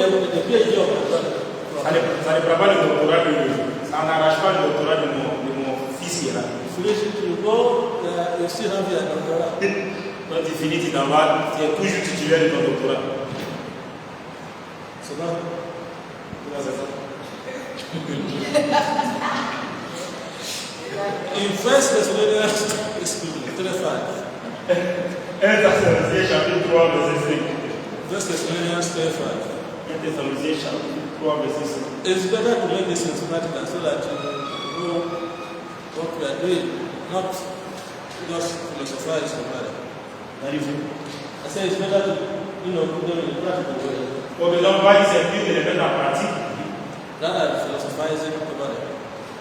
PhD of my brother. Ça ne prend pas le doctorat ça n'arrache pas le doctorat de mon fils qui est là. If you go, you still have your doctorate. Quand tu finis, tu t'en vas, tu es toujours titulaire de ton doctorat. So now, c'est ça. in 1 Thessalonians 3:5. 1 Thessaloniciens chapitre 3 verset 5. 1 Thessalonians 3:5. 1 Thessaloniciens chapitre 3 verset 5. It's better to make this systematic so that you know what we are doing, not just philosophize about it. I say it's better to put them in a practical way. Pour que l'homme va c'est mieux de les mettre en pratique. Rather than philosophizing about it.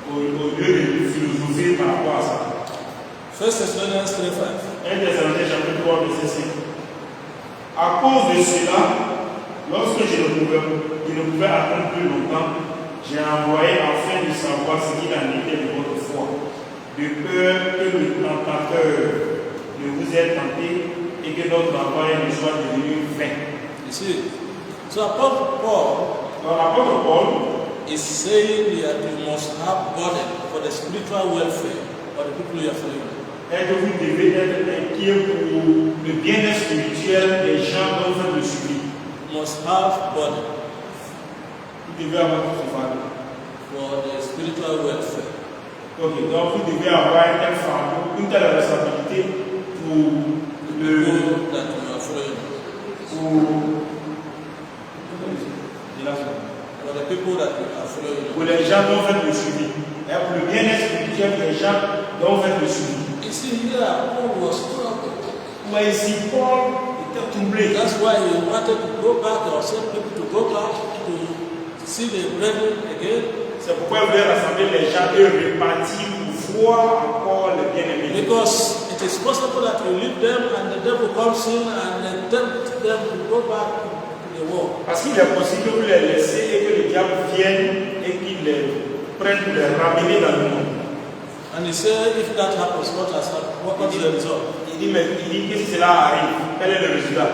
Au lieu de philosopher par rapport à ça. 1 Thessalonians 3:5. 1 Thessaloniciens chapitre 3 verset 5. À cause de cela, lorsque je ne pouvais attendre plus longtemps, j'ai envoyé afin de savoir ce qu'il en était de votre foi, de peur que le tentateur ne vous ait tenté et que notre travail ne soit devenu vain. You see, so Apostle Paul Alors l'apôtre Paul is saying that you must have burden for the spiritual welfare of the people you are following. est que vous devez être inquiet pour le bien-être spirituel des gens dont vous êtes le suivi. You must have burden Vous devez avoir tout ce fardeau. for the spiritual welfare. Ok, donc vous devez avoir un tel fardeau, une telle responsabilité pour le. People that you are following. For the people that you are following. Pour les gens dont vous faites le suivi. Et pour le bien-être spirituel des gens dont vous faites le suivi. You see, here Paul was troubled. Mais ici, Paul était troublé. That's why he wanted to go back or send people to go back to see the brethren again. C'est pourquoi il voulait rassembler les gens et repartir pour voir encore les bien-aimés. Because it is possible that you leave them and the devil comes in and tempt them to go back to the world. Parce qu'il est possible que vous les laissez et que le diable vienne et qu'il les prenne pour les ramener dans le monde. And he said, if that happens, what has happened? What is the result? Il dit que si cela arrive, quel est le résultat?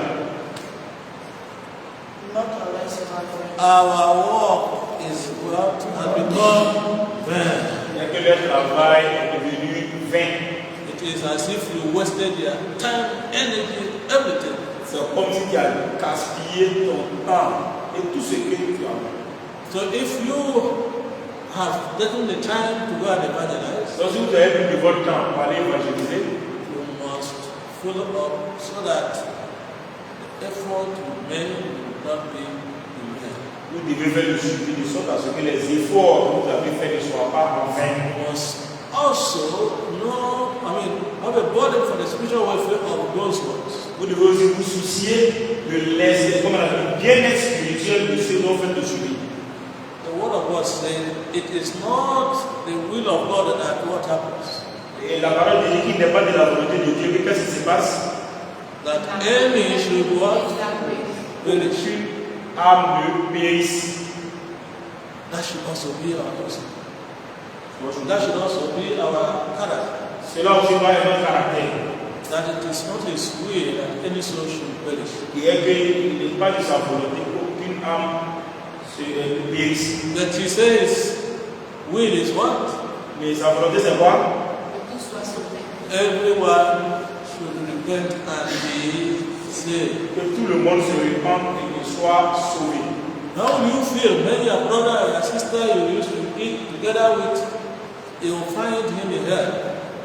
Our work is well has become vain. Et que leur travail est devenu vain. It it is as if you wasted your time, energy, everything. C'est comme si tu as gaspillé ton temps et tout ce que tu as. So if you have taken the time to go and evangelize, Donc si vous avez pris de votre temps pour aller évangéliser, you must follow up so that the effort you made will not be in vain. vous devez faire le suivi de sorte à ce que les efforts que vous avez faits ne soient pas en vain. You must also know, have a burden for the spiritual welfare of those ones. Vous devez aussi vous soucier de le bien-être spirituel de ceux dont vous faites le suivi. The word of God says it is not the will of God that what happens. Et la parole de Dieu qui n'est pas de la volonté de Dieu, mais qu'est-ce qui se passe? That any should what? Perish. Âme ne périsse. That should also be our person. That should also be our character. Cela aussi doit être notre caractère. That it is not His will that any soul should perish. Qui est qu'il n'est pas de sa volonté qu'aucune âme se périsse. But He says, will is what? Mais sa volonté c'est quoi? Everyone should repent and be saved. Que tout le monde se répande et qu'il soit sauvé. How do you feel when your brother or your sister you used to eat together with, you will find him in hell?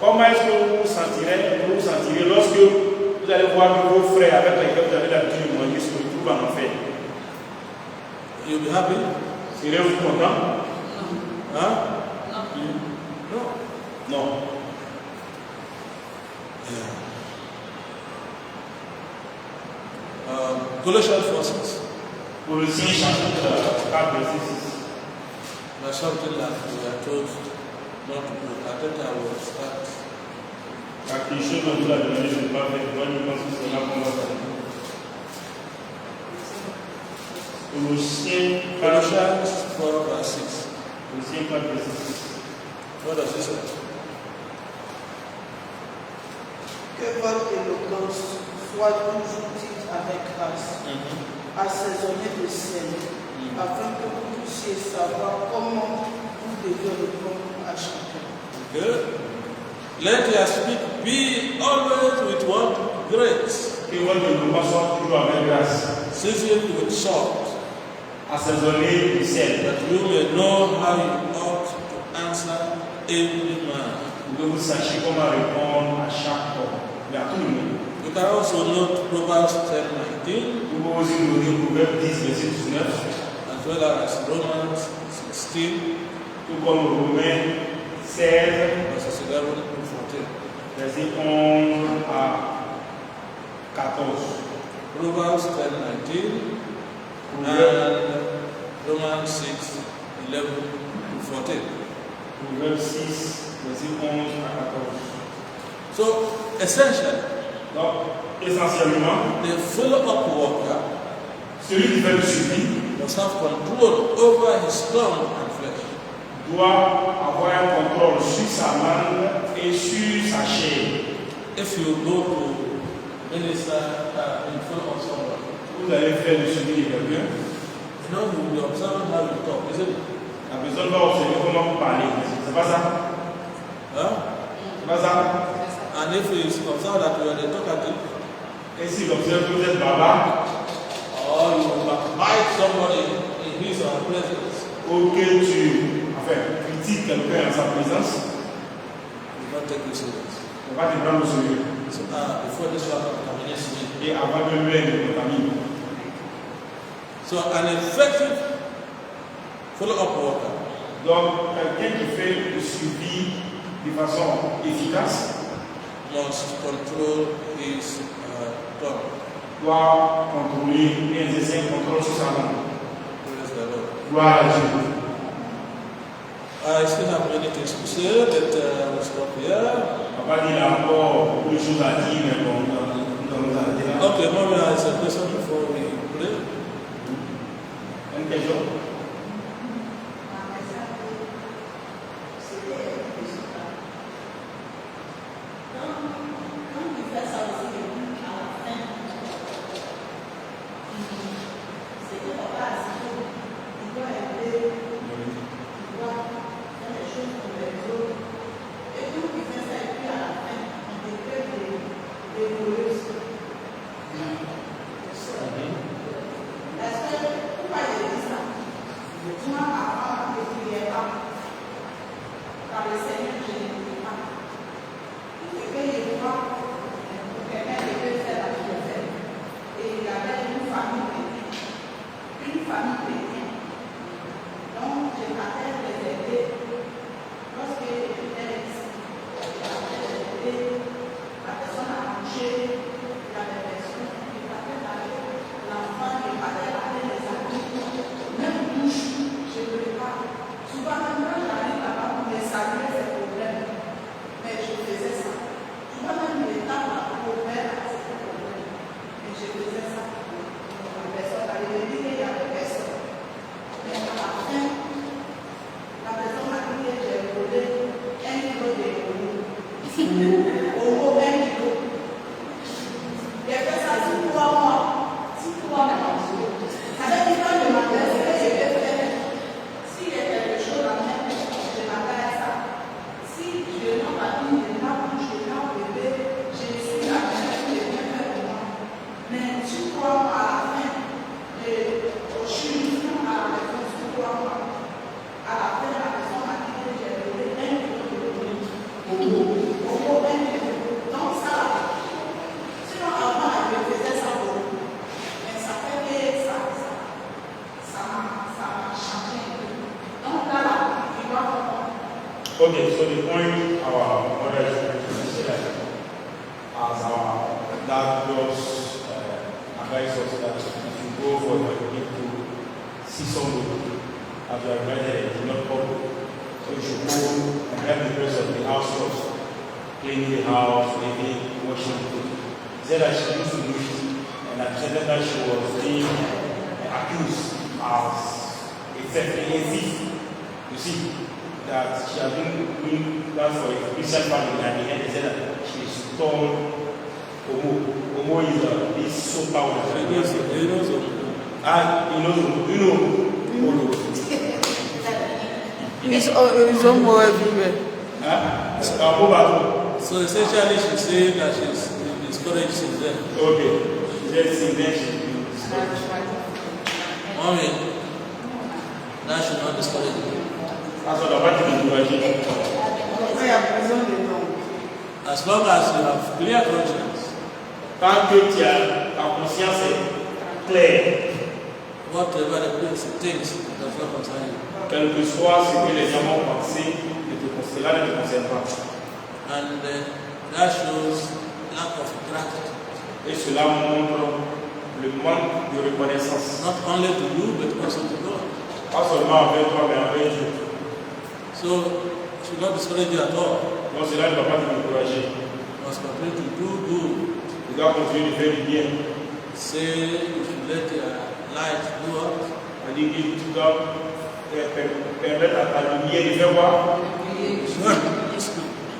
Comment est-ce que vous vous sentirez lorsque vous allez voir que vos frères avec lesquels vous avez l'habitude de manger se retrouvent en enfer? You'll be happy? Serez-vous content? Hein? No. Non. Colossians 4:6. Colossiens chapitre 4, verset 6. There's something that we are told not to do. I think I will start. Quelque chose dont vous l'avez demandé, je ne vais pas faire. Moi, je pense que c'est là qu'on va faire. Colossiens 4, Colossians 4:6. Colossiens 4, verset 6. What does it say? Que votre éloquence soit toujours dite avec grâce, assaisonnée de sel, afin que vous puissiez savoir comment vous devez répondre à chacun. Good. Let your speech be always with what? Grace. Que votre éloquence soit toujours avec grâce, Seasoned with salt, assaisonnée de sel, that you may know how you ought to answer every man. pour que vous sachiez comment répondre à chaque homme, mais à tout le monde. You can also note Proverbs 10:19, Vous pouvez aussi noter Proverbe 10, verset 19, as well as Romans 16, tout comme Romains 16, verses 11 to 14. verset 11 à 14. Proverbs 10:19 Proverbe, and Romans 6:11 to 14. Proverbe 6, verset 11 à 14. So, essentially, Donc, essentiellement, the follow-up worker celui qui fait le suivi must have control over his tongue and flesh. doit avoir un contrôle sur sa langue et sur sa chair. If you go to minister in front of someone, Vous allez faire le suivi de quelqu'un, you know you will be observing how you talk, isn't it? la personne va observer comment vous parlez. C'est pas ça? Huh? C'est pas ça? And if he observes that you are the talkative, Et s'il observe que vous êtes baba, or you bite somebody in his or her presence, ou que tu critiques quelqu'un en sa présence, you don't take it serious. on va te prendre au sérieux. So, before this one contaminates me. Et avant que l'un ne contamine. So, an effective follow-up worker Donc, quelqu'un qui fait le suivi de façon efficace must control his tongue. doit contrôler et exercer un contrôle sur sa langue. Praise the Lord. Gloire à Dieu. I still have many things to say, but we'll stop here. On va dire encore beaucoup de choses à dire, mais bon, nous allons arrêter là. Okay, maybe I have a question before we pray. Une question? Okay, so the point our mother is trying to say that as our dad does advise us that if you go for your kid to see somebody as you are invited, it is not public. So you should go and help the rest of the house first, cleaning the house, maybe washing the food. He said that she used to do it, and at the time that she was being accused as a thief. You see, that she has been doing that for a Christian family, and in the end they said that she stole Omo. Omo is this so powerful. He knows Omo. And you know Omo. It's Omo everywhere. So essentially she's saying that she's discouraged since then. Okay. She said since then she's been discouraged. Mommy, that should not discourage you. That's what about the encouraging. As long as you have clear conscience, Tant que tu as ta conscience est claire, whatever the person thinks does not concern you. quel que soit ce que les gens vont penser, cela ne te concerne pas. And that shows lack of gratitude. Et cela montre le manque de reconnaissance. Not only to you, but also to God. Pas seulement avec toi, mais avec Dieu. So, it should not discourage you at all. Donc cela ne va pas te décourager. You must continue to do good. Tu dois continuer de faire du bien. Say you should let your light go out. C'est-à-dire que tu dois permettre à ta lumière de faire voir.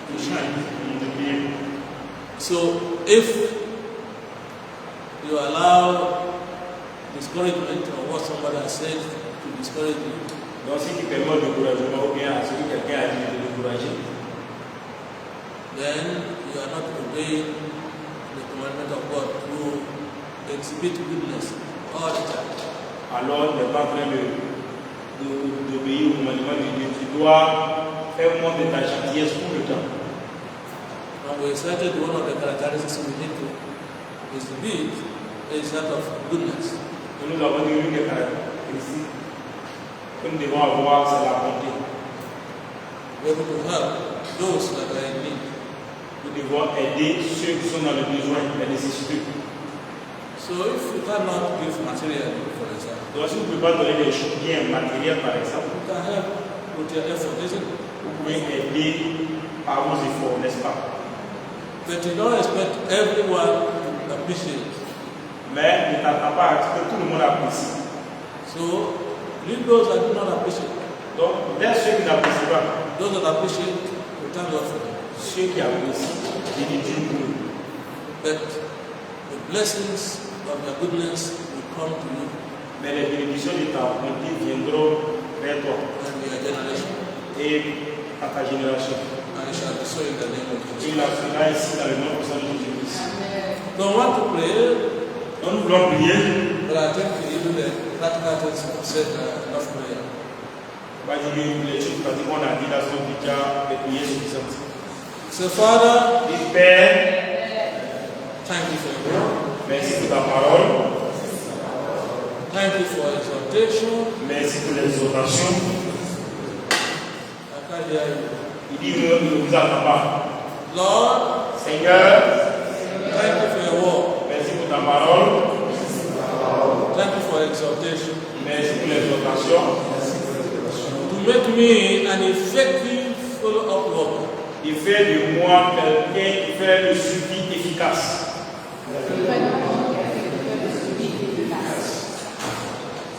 To shine. De briller. So, if you allow discouragement or what somebody has said to discourage you, Donc si tu permets le découragement ou bien à ce que quelqu'un a dit de te décourager, then you are not obeying the commandment of God to exhibit goodness all the time. alors tu n'es pas en train d'obéir au commandement de Dieu. Tu dois faire montre de ta gentillesse tout le temps. When we cited one of the characteristics we need to exhibit is that of goodness. Et nous avons dit que caractéristiques que nous devons avoir, c'est la bonté. We're able to help those that are in need. Nous devons aider ceux qui sont dans le besoin, les nécessités. So if you cannot give material, for example, Donc si vous ne pouvez pas donner des biens matériels par exemple, you can help with your effort, isn't it? vous pouvez aider par vos efforts, n'est-ce pas? But you don't expect everyone to appreciate. Mais ne t'attends pas à ce que tout le monde apprécie. So leave those that do not appreciate. Donc, laisse ceux qui n'apprécient pas, Those that appreciate, we thank God for them. ceux qui apprécient, et dis Dieu pour eux. But the blessings of your goodness will come to you Mais les bénédictions de ta bonté viendront vers toi and your generation. et à ta génération. And it shall be so in the name of Et Jesus. il sera ici dans le nom puissant de Jésus-Christ. Don't want to pray, Donc, nous voulons prier. but I think even the practical things have said enough prayer. On va dire les choses pratiques qu'on a dit là sont déjà des prières suffisantes. So Father, Et Père, thank you for your word. merci pour ta parole. Thank you for exhortation. Merci pour l'exhortation. I can't hear you. Il dit nous ne vous attendons pas. Lord, Seigneur, thank you for your word. merci pour ta parole. Thank you for exhortation. Merci pour l'exhortation. To make me an effective follow-up worker. Il fait de moi quelqu'un qui fait le suivi efficace.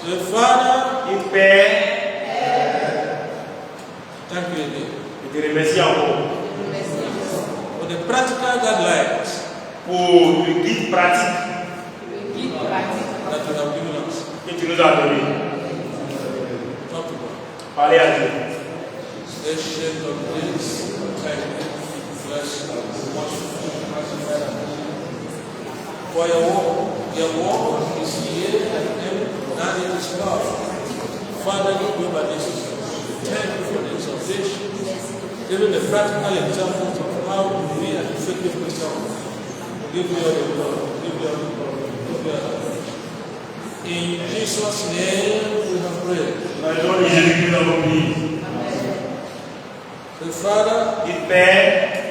So Father, Et Père, thank you again je te remercie encore for the practical guidelines pour le guide pratique that you have given us. que tu nous as donné. Talk to God. Parlez à Dieu. Ancient of days, thank you. Bless you. For your word is here and it is powerful. Father, you give us thank you for the exhortation, even the practical examples of how to be an effective Christian. Give me all the glory. Give me all the glory. Give me all the glory. In Jesus' name we have prayed. Dans le nom de Jésus, nous avons prié. So The Father, Dites Père,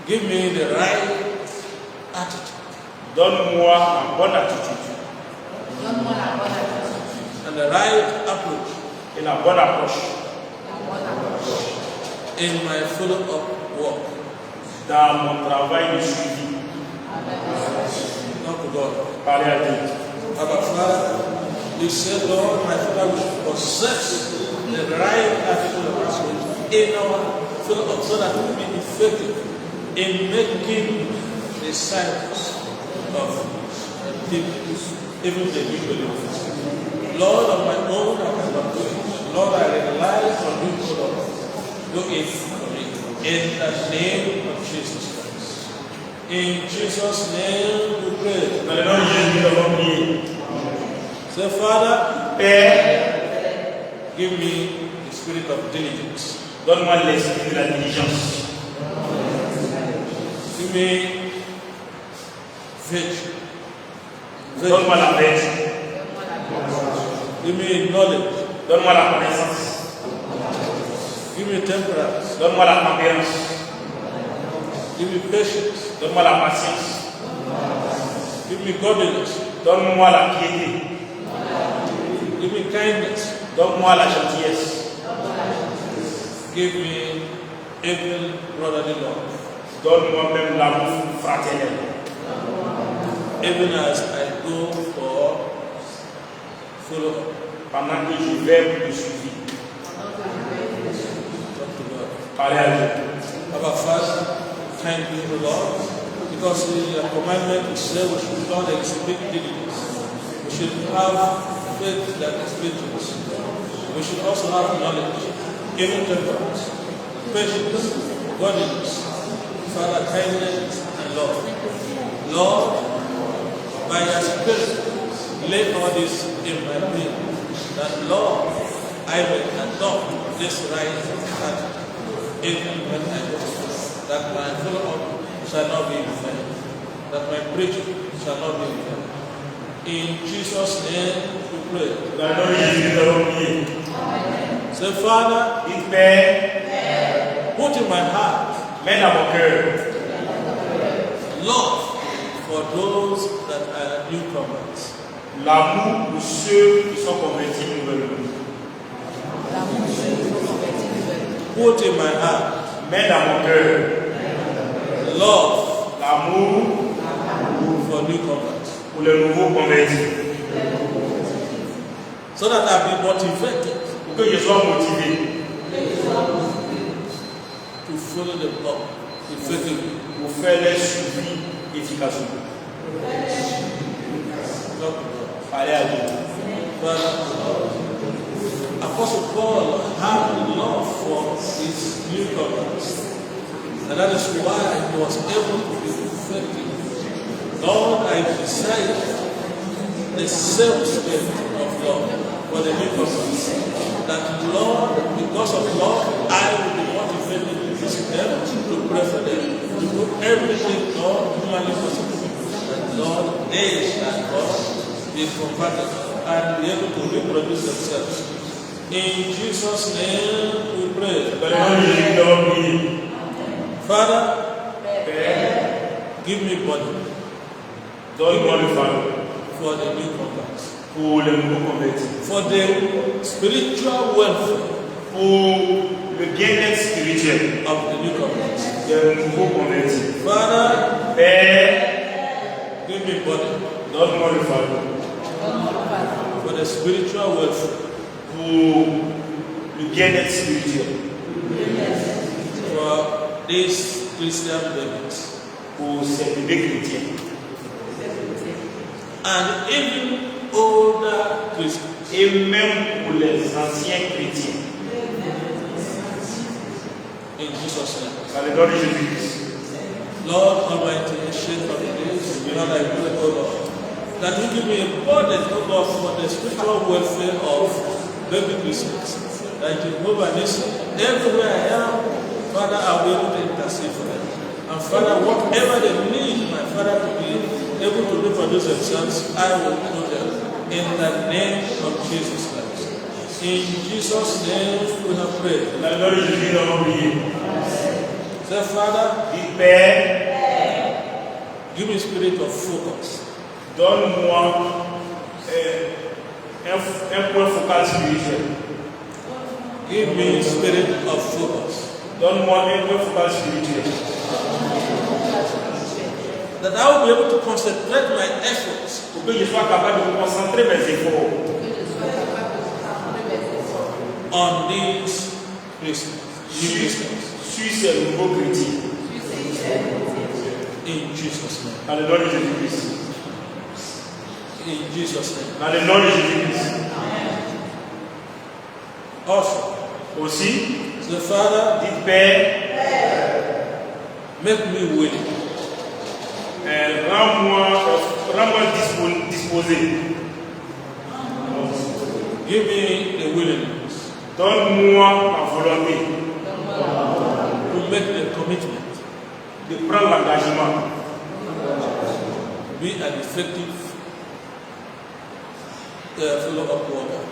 give me the right attitude donne-moi une bonne attitude Donne-moi la bonne attitude, and the right approach et la bonne approche la bonne approche in my follow-up work. dans mon travail de suivi. Not to God. Parlez à Dieu. Our Father, you said, Lord, my Father, we should possess the right attitude of us in our follow-up so that we will be effective in making disciples of people, even the new believers. Lord, on my own, I cannot do it. Lord, I rely on you, O Lord. Do it for me. In the name of Jesus Christ. In Jesus' name we pray. Dans le nom de Jésus, nous avons prié. Say, Father, Père, give me the spirit of diligence. donne-moi l'esprit de la diligence. Give me virtue. Donne-moi la vertu. Give me knowledge. Donne-moi la connaissance. Give me temperance. Donne-moi la tempérance. Give me patience. Donne-moi la patience. Give me godliness. Donne-moi la piété. Give me kindness. Donne-moi la gentillesse. Give me even brotherly love. Donne-moi même l'amour fraternel. Even as I go for follow-up. Pendant que je vais pour le suivi. Talk to God. Parlez à Dieu. Our Father, thank you, O Lord, because in your commandment you say we should not exhibit diligence. We should have faith that is vigilance. We should also have knowledge, even temperance, patience, godliness, Father, kindness, and love. Lord, by your Spirit, lay all this in my being, that Lord, I may adopt this right attitude. Even when I go, that my follow-up shall not be in vain, that my preaching shall not be in vain. In Jesus' name we pray. Dans le nom de Jésus, nous avons prié. Say, Father, Dites Père, put in my heart mets dans mon cœur love for those that are newcomers. l'amour pour ceux qui sont convertis nouvellement. Put in my heart Mets dans mon cœur love l'amour for newcomers, pour les nouveaux convertis. so that I be motivated Pour que je sois motivé to follow them up effectively. pour faire les suivis efficacement. Talk to God. Parlez à Dieu. Father, Apostle Paul had love for his newcomers, and that is why he was able to be effective. Lord, I desire the same spirit of love for the newcomers, that Lord, because of love, I will be motivated to visit them, to pray for them, to do everything, Lord, humanly possible. And Lord, they shall God be converted and be able to reproduce themselves. In Jesus' name we pray. Dans le nom de Jésus, nous avons prié. Father, Père, give me body donne-moi le fardeau for the newcomers, pour les nouveaux convertis, for the spiritual welfare pour le bien-être spirituel of the newcomers. des nouveaux convertis. Father, Père, give me body donne-moi le fardeau for the spiritual welfare pour le bien-être spirituel, for these Christian babies pour ces bébés chrétiens and even older Christians. et même pour les anciens chrétiens. In Jesus' name. Dans le nom de Jésus-Christ. Lord Almighty, ancient of days, Lord, I pray, O Lord, that you give me a burden, O Lord, for the spiritual welfare of baby Christians. That Jehovah Nissi, everywhere I am, Father, I will be able to intercede for them. And Father, whatever they need, my Father, to be able to reproduce themselves, I will do them. In the name of Jesus Christ. In Jesus' name we have prayed. Dans le nom de Jésus, nous avons prié. Say, Father, Dis, Père, give me spirit of focus. donne-moi un point focal spirituel. Give me spirit of focus. Donne-moi un point focal spirituel. That I will be able to concentrate my efforts Pour que je sois capable de concentrer mes efforts on these Christians. New Christians. sur ces nouveaux chrétiens. In Jesus' name. Dans le nom de Jésus-Christ. In Jesus' name. Dans le nom de Jésus-Christ. Also, Aussi, the Father, dites Père, make me willing. rends-moi disposé. Give me the willingness Donne-moi la volonté to make the commitment. de prendre l'engagement. Be an effective follow-up worker.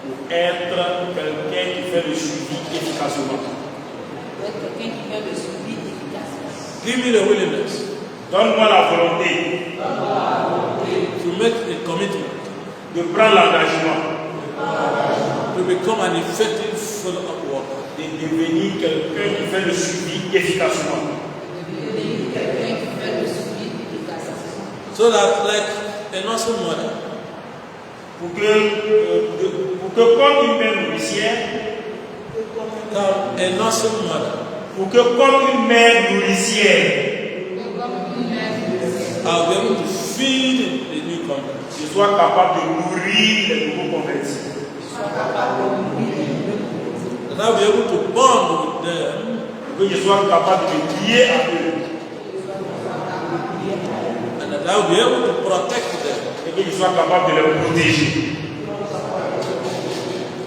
Pour être quelqu'un qui fait le suivi efficacement. Give me the willingness Donne-moi la volonté to make a commitment de prendre l'engagement, to become an effective follow-up worker. de devenir quelqu'un qui fait le suivi efficacement. So that, like a nursing mother, Pour que comme une mère nourricière, a nursing mother, pour que comme une mère nourricière, I'll be able to feed the new converts. je sois capable de nourrir les nouveaux convertis. That I'll be able to bond with them, Que je sois capable de me lier à eux. and that I'll be able to protect them. Et que je sois capable de les protéger.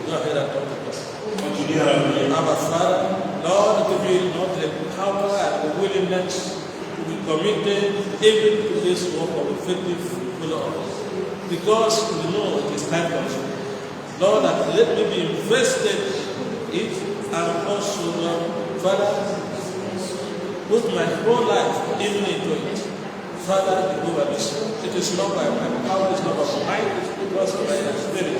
Go ahead and talk to God. Continue dans la prière. Our Father, Lord, give me not the power and the willingness to be committed even to this work of effective follow-up. Because we know it is time consuming. Lord, that let me be invested in it, and also, Lord, Father, put my whole life even into it. Father, it is not by my power, it is not by my might, it is because of my spirit.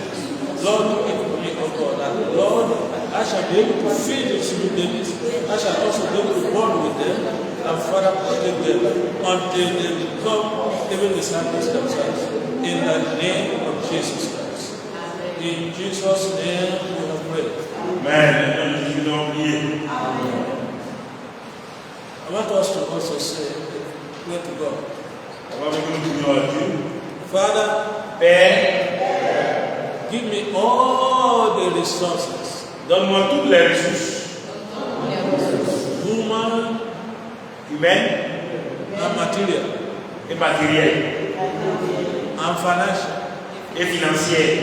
Lord, do it for me, oh God. And Lord, I shall be able to feed these new babies. I shall also be able to bond with them and Father protect them until they become even disciples themselves. In the name of Jesus Christ. In Jesus' name we have prayed. Amen. Jésus, nous avons prié. I want us to also say, pray to God. On va venir nous prier à Dieu. Father, Père, give me all the resources, donne-moi toutes les ressources human humaines and material et matérielles and financial, et financières,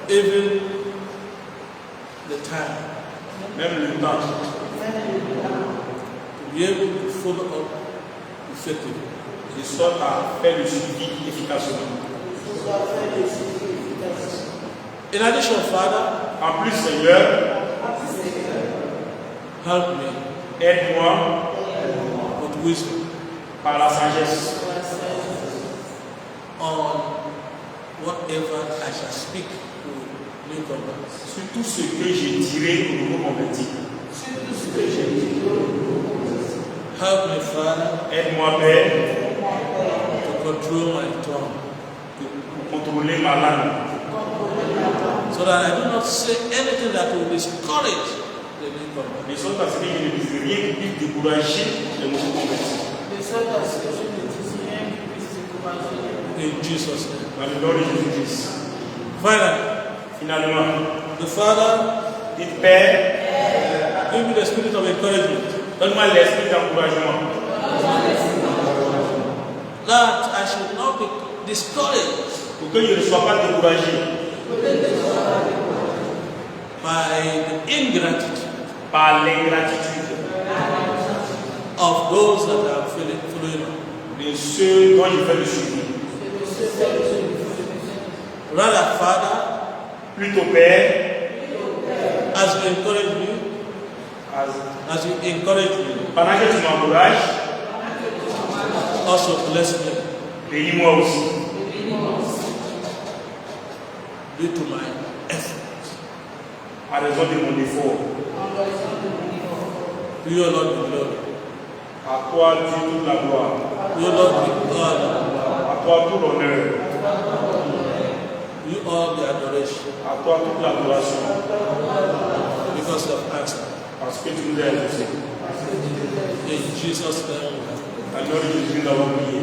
even the time, même le temps, to be able to follow up effectively. de sorte à faire le suivi efficacement. In addition, Father, En plus, Seigneur, help me aide-moi with wisdom par la sagesse on whatever I shall speak to newcomers. sur tout ce que j'ai tiré au nouveau converti. Help me, Father, Aide-moi, Père, to control my tongue pour contrôler ma langue, so that I do not say anything that will discourage the newcomers. de sorte à ce que je ne dise rien qui puisse décourager les nouveaux convertis. In Jesus' name. Dans le nom de Jésus-Christ. Finally, Finalement, the Father, dites Père, give me the spirit of encouragement, donne-moi l'esprit d'encouragement, that I should not be discouraged pour que je ne sois pas découragé by the ingratitude par l'ingratitude of those that are following up. de ceux dont je fais le suivi. Rather, Father, Plutôt Père, as you encourage me, as you encourage me, pendant que tu m'encourages, also bless me bénis-moi aussi. due to my effort. À raison de mon effort. To you, Lord, be glory. À toi, Dieu, toute la gloire. To you, Lord, be honor. À toi, tout l'honneur. To you, all the adoration. À toi, toute l'adoration. Because you have answered. Parce que tu nous as exaucés. In Jesus' name. À l'heure de Jésus, nous avons prié.